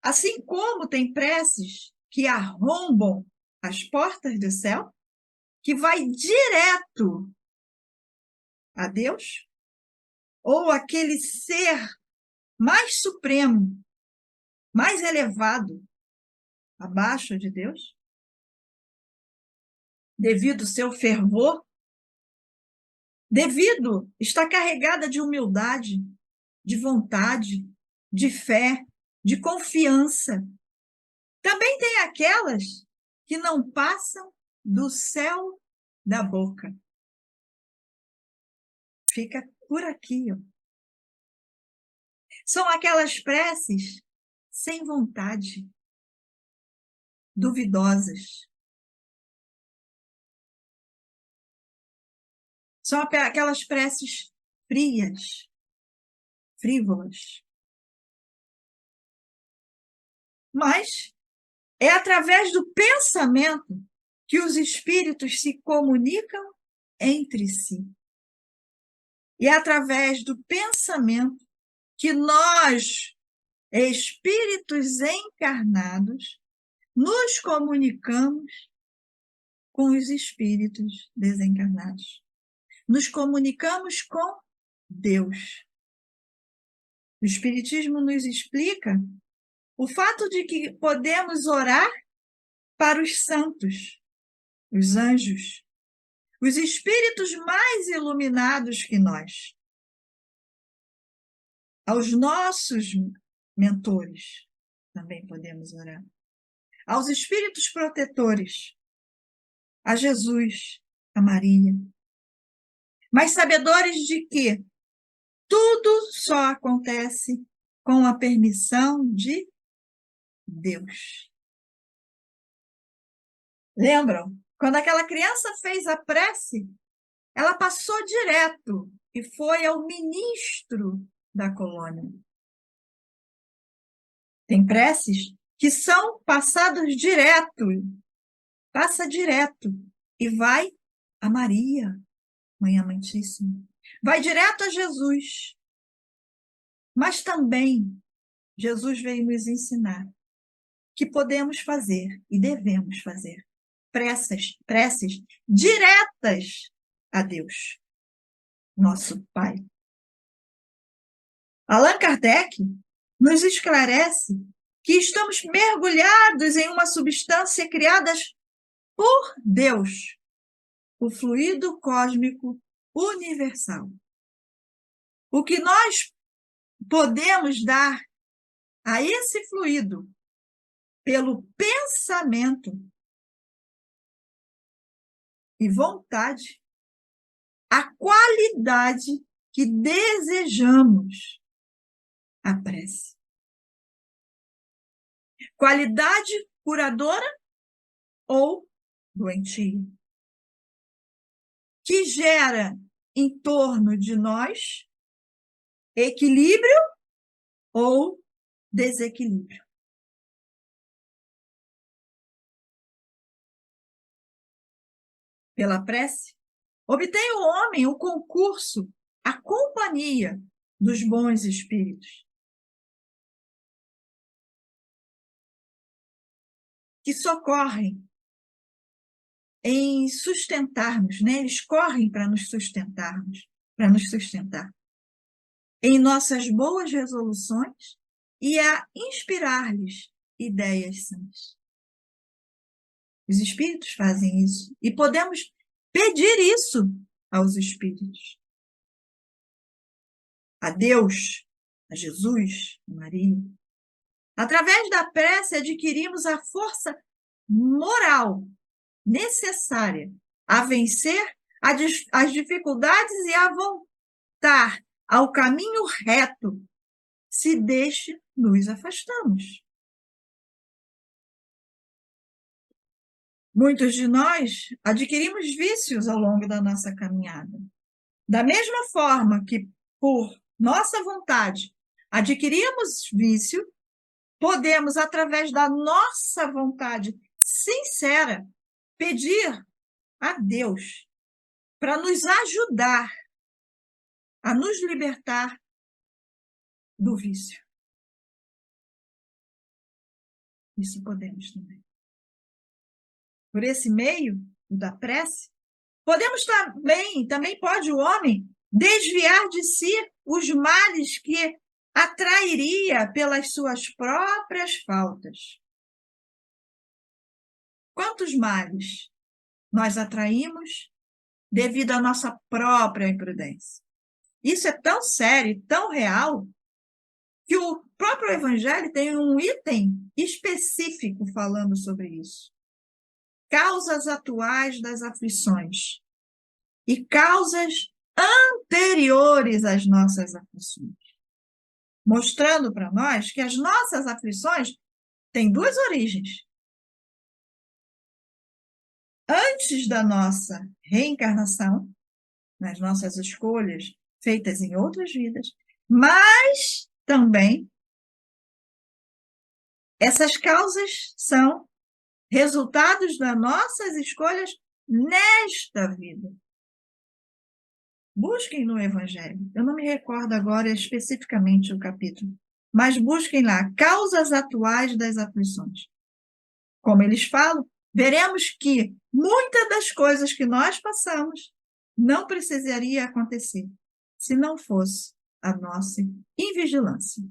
Assim como tem preces que arrombam as portas do céu, que vai direto a Deus, ou aquele ser mais supremo, mais elevado, abaixo de Deus, devido ao seu fervor, devido estar carregada de humildade, de vontade, de fé, de confiança. Também tem aquelas que não passam do céu da boca. Fica por aqui, ó. São aquelas preces sem vontade, duvidosas. São aquelas preces frias, frívolas. Mas é através do pensamento que os espíritos se comunicam entre si. E é através do pensamento que nós, espíritos encarnados, nos comunicamos com os espíritos desencarnados. Nos comunicamos com Deus. O Espiritismo nos explica o fato de que podemos orar para os santos, os anjos, os espíritos mais iluminados que nós, aos nossos mentores também podemos orar, aos espíritos protetores, a Jesus, a Maria, mas sabedores de que tudo só acontece com a permissão de Deus. Lembram? Quando aquela criança fez a prece, ela passou direto e foi ao ministro da colônia. Tem preces que são passadas direto, passa direto e vai a Maria, Mãe Amantíssima. Vai direto a Jesus. Mas também Jesus veio nos ensinar que podemos fazer e devemos fazer preces diretas a Deus, nosso Pai. Allan Kardec nos esclarece que estamos mergulhados em uma substância criada por Deus, o fluido cósmico universal. O que nós podemos dar a esse fluido pelo pensamento e vontade, a qualidade que desejamos, a prece. Qualidade curadora ou doentia, que gera em torno de nós equilíbrio ou desequilíbrio. Pela prece, obtém o homem o concurso, a companhia dos bons espíritos, que socorrem em sustentarmos, né? Eles correm para nos sustentarmos, para nos sustentar em nossas boas resoluções e a inspirar-lhes ideias sãs. Os espíritos fazem isso e podemos pedir isso aos espíritos. A Deus, a Jesus, a Maria. Através da prece adquirimos a força moral necessária a vencer as dificuldades e a voltar ao caminho reto, se deste nos afastamos. Muitos de nós adquirimos vícios ao longo da nossa caminhada. Da mesma forma que, por nossa vontade, adquirimos vício, podemos, através da nossa vontade sincera, pedir a Deus para nos ajudar a nos libertar do vício. Isso podemos também. Por esse meio, o da prece, podemos também pode o homem desviar de si os males que atrairia pelas suas próprias faltas. Quantos males nós atraímos devido à nossa própria imprudência? Isso é tão sério, tão real, que o próprio Evangelho tem um item específico falando sobre isso. Causas atuais das aflições e causas anteriores às nossas aflições. Mostrando para nós que as nossas aflições têm duas origens. Antes da nossa reencarnação, nas nossas escolhas feitas em outras vidas, mas também essas causas são resultados das nossas escolhas nesta vida. Busquem no Evangelho. Eu não me recordo agora especificamente o capítulo, mas busquem lá, causas atuais das aflições. Como eles falam, veremos que muitas das coisas que nós passamos não precisaria acontecer se não fosse a nossa invigilância,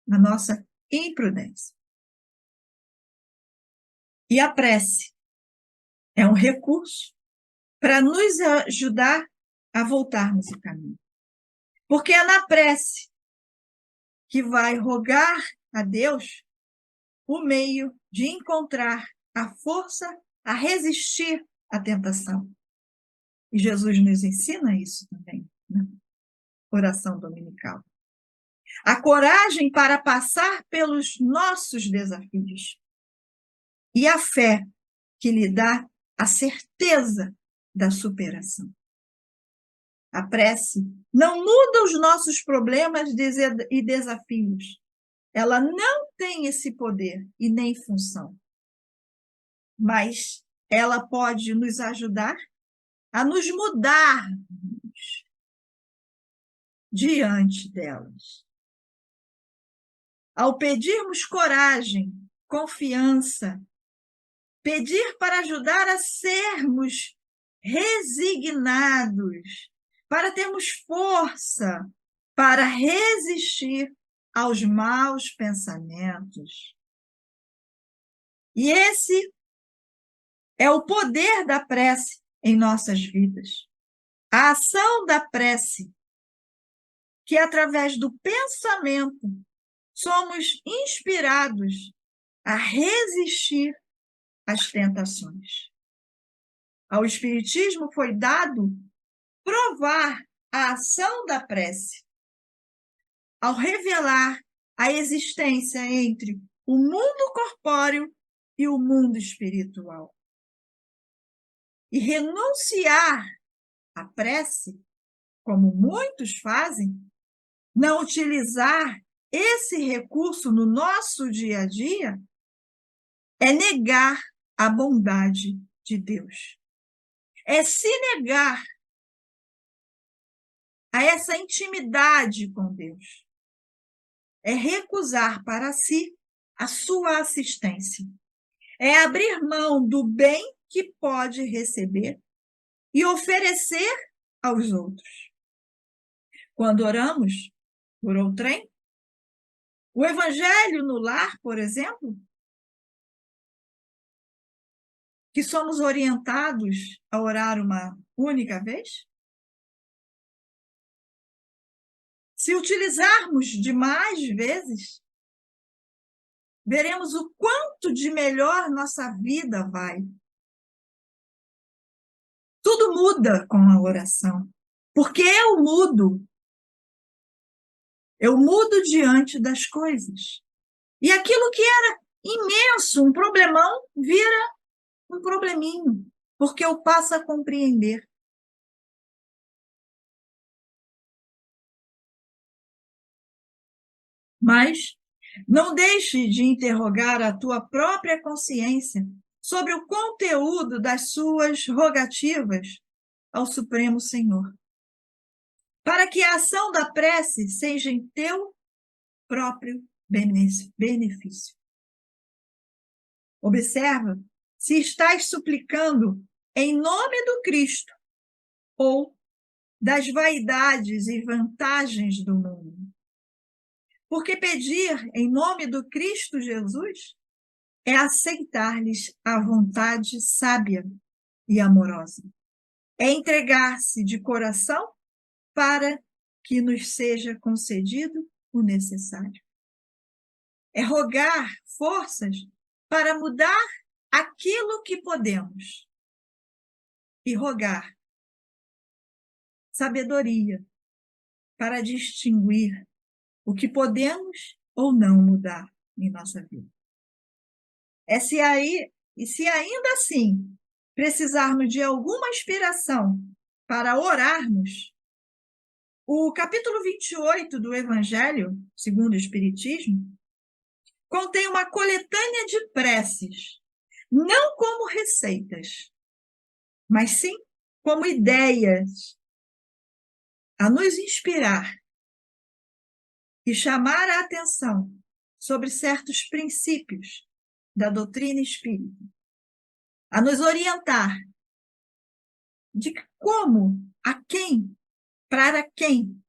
a nossa imprudência. E a prece é um recurso para nos ajudar a voltarmos o caminho. Porque é na prece que vai rogar a Deus o meio de encontrar a força a resistir à tentação. E Jesus nos ensina isso também na oração dominical. A coragem para passar pelos nossos desafios. E a fé que lhe dá a certeza da superação. A prece não muda os nossos problemas e desafios. Ela não tem esse poder e nem função. Mas ela pode nos ajudar a nos mudarmos diante delas. Ao pedirmos coragem, confiança, pedir para ajudar a sermos resignados, para termos força para resistir aos maus pensamentos. E esse é o poder da prece em nossas vidas. A ação da prece, que através do pensamento somos inspirados a resistir às tentações. Ao Espiritismo foi dado provar a ação da prece, ao revelar a existência entre o mundo corpóreo e o mundo espiritual. E renunciar à prece, como muitos fazem, não utilizar esse recurso no nosso dia a dia, é negar a bondade de Deus. É se negar a essa intimidade com Deus. É recusar para si a sua assistência. É abrir mão do bem que pode receber e oferecer aos outros. Quando oramos por outrem, o Evangelho no lar, por exemplo, que somos orientados a orar uma única vez, se utilizarmos de mais vezes, veremos o quanto de melhor nossa vida vai. Tudo muda com a oração, porque eu mudo diante das coisas. E aquilo que era imenso, um problemão, vira um probleminho, porque eu passo a compreender. Mas não deixe de interrogar a tua própria consciência sobre o conteúdo das suas rogativas ao Supremo Senhor, para que a ação da prece seja em teu próprio benefício. Observa se estás suplicando em nome do Cristo ou das vaidades e vantagens do mundo. Porque pedir em nome do Cristo Jesus é aceitar-lhes a vontade sábia e amorosa. É entregar-se de coração para que nos seja concedido o necessário. É rogar forças para mudar aquilo que podemos. E rogar sabedoria para distinguir o que podemos ou não mudar em nossa vida. Se ainda assim precisarmos de alguma inspiração para orarmos, o capítulo 28 do Evangelho, segundo o Espiritismo, contém uma coletânea de preces, não como receitas, mas sim como ideias a nos inspirar e chamar a atenção sobre certos princípios da doutrina espírita, a nos orientar de como, a quem, para quem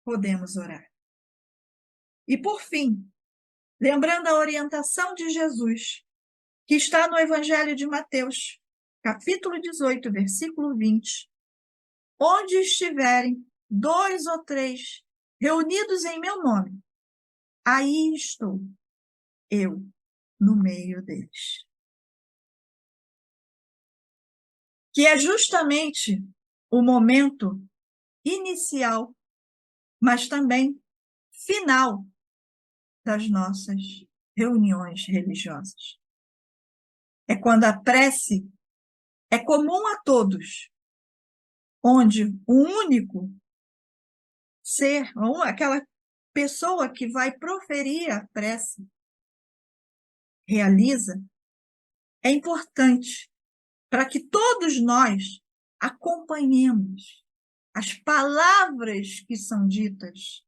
podemos orar. E, por fim, lembrando a orientação de Jesus, que está no Evangelho de Mateus, capítulo 18, versículo 20, onde estiverem 2 ou 3 reunidos em meu nome, aí estou, eu, no meio deles. Que é justamente o momento inicial, mas também final das nossas reuniões religiosas. É quando a prece é comum a todos, onde o único ser, ou aquela pessoa que vai proferir a prece, realiza, é importante para que todos nós acompanhemos as palavras que são ditas,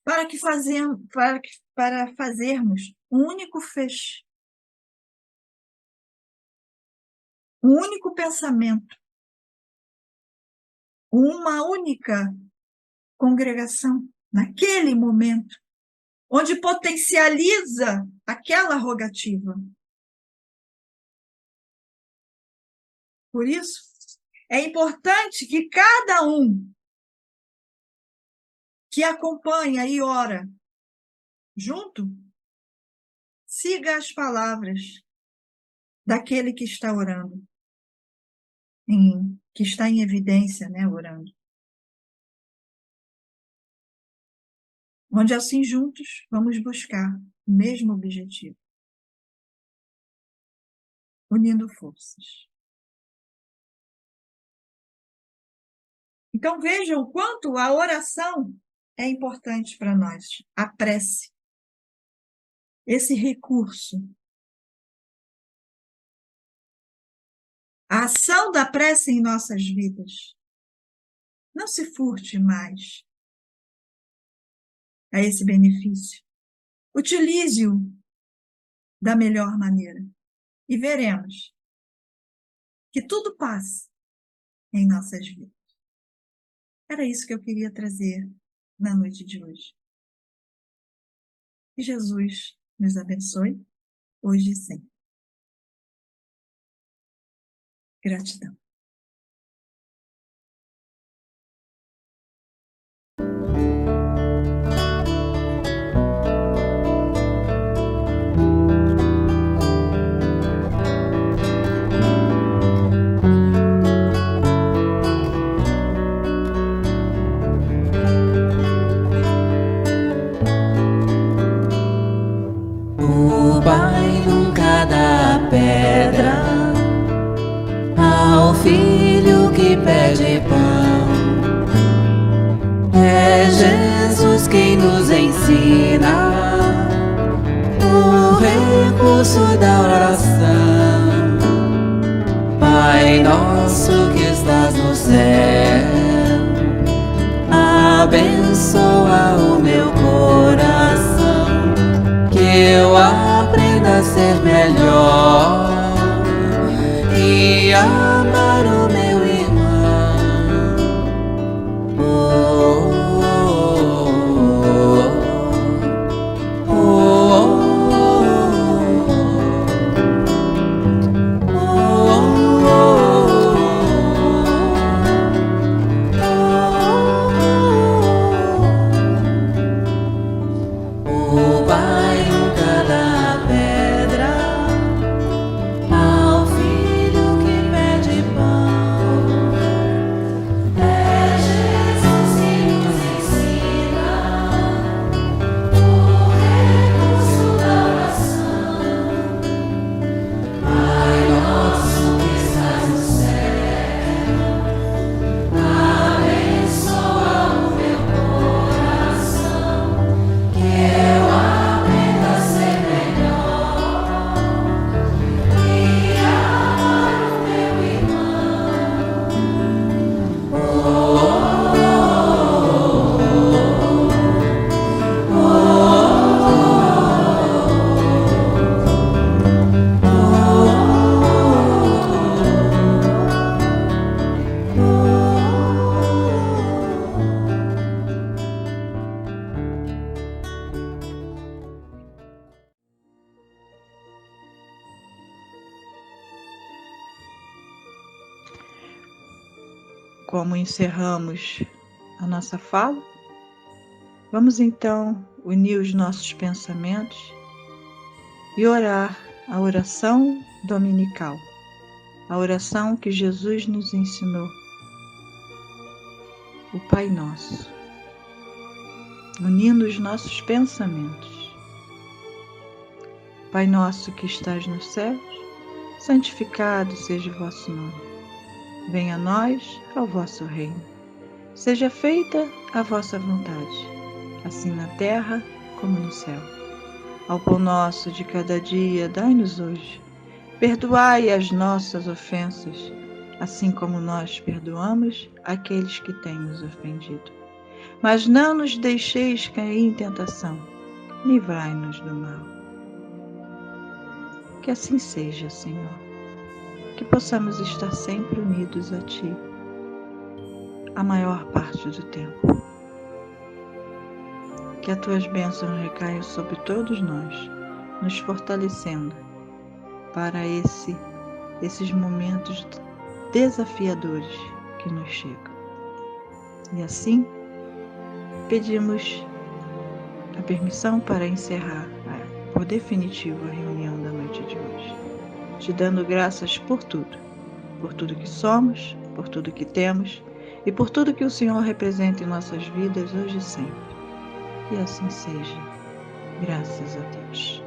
para fazermos um único fecho, um único pensamento uma única congregação, naquele momento, onde potencializa aquela rogativa. Por isso, é importante que cada um que acompanha e ora junto, siga as palavras daquele que está orando, que está em evidência, né, orando. Onde assim juntos vamos buscar o mesmo objetivo, unindo forças. Então vejam o quanto a oração é importante para nós, a prece, esse recurso. A ação da prece em nossas vidas. Não se furte mais a esse benefício. Utilize-o da melhor maneira. E veremos que tudo passa em nossas vidas. Era isso que eu queria trazer na noite de hoje. Que Jesus nos abençoe, hoje e sempre. Gratidão. O Pai nunca dá pedra ao filho que pede pão. É Jesus quem nos ensina o recurso da oração. Pai nosso que estás no céu, abençoa o meu coração, que eu aprenda a ser melhor e amar o meu irmão. Oh, oh, o Pai nunca dá pedra ao filho que pede pão. É Jesus que nos ensina o recurso da oração. Pai nosso que estás no céu, abençoa o meu coração, que eu aprenda a ser melhor e amar o meu irmão. Como encerramos a nossa fala, vamos então unir os nossos pensamentos e orar a oração dominical, a oração que Jesus nos ensinou, o Pai Nosso, unindo os nossos pensamentos. Pai nosso que estás nos céus, santificado seja o vosso nome. Venha a nós ao vosso reino. Seja feita a vossa vontade, assim na terra como no céu. Ao pão nosso de cada dia, dai-nos hoje. Perdoai as nossas ofensas, assim como nós perdoamos aqueles que têm nos ofendido. Mas não nos deixeis cair em tentação, livrai-nos do mal. Que assim seja, Senhor, que possamos estar sempre unidos a Ti. a maior parte do tempo. Que as tuas bênçãos recaiam sobre todos nós, nos fortalecendo para esses momentos desafiadores que nos chegam. E assim, pedimos a permissão para encerrar por definitivo a reunião da noite de hoje, te dando graças por tudo que somos, por tudo que temos e por tudo que o Senhor representa em nossas vidas hoje e sempre. E assim seja, graças a Deus.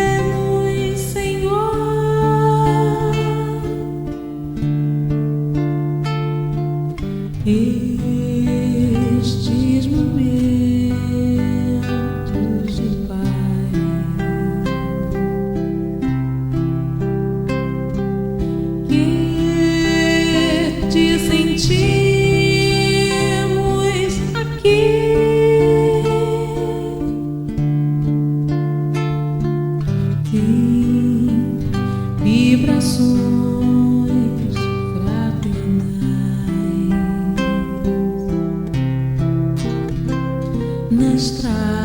Agradecemos, Senhor, estes momentos de paz que te sentimos aqui. Tem vibrações fraternais na estrada.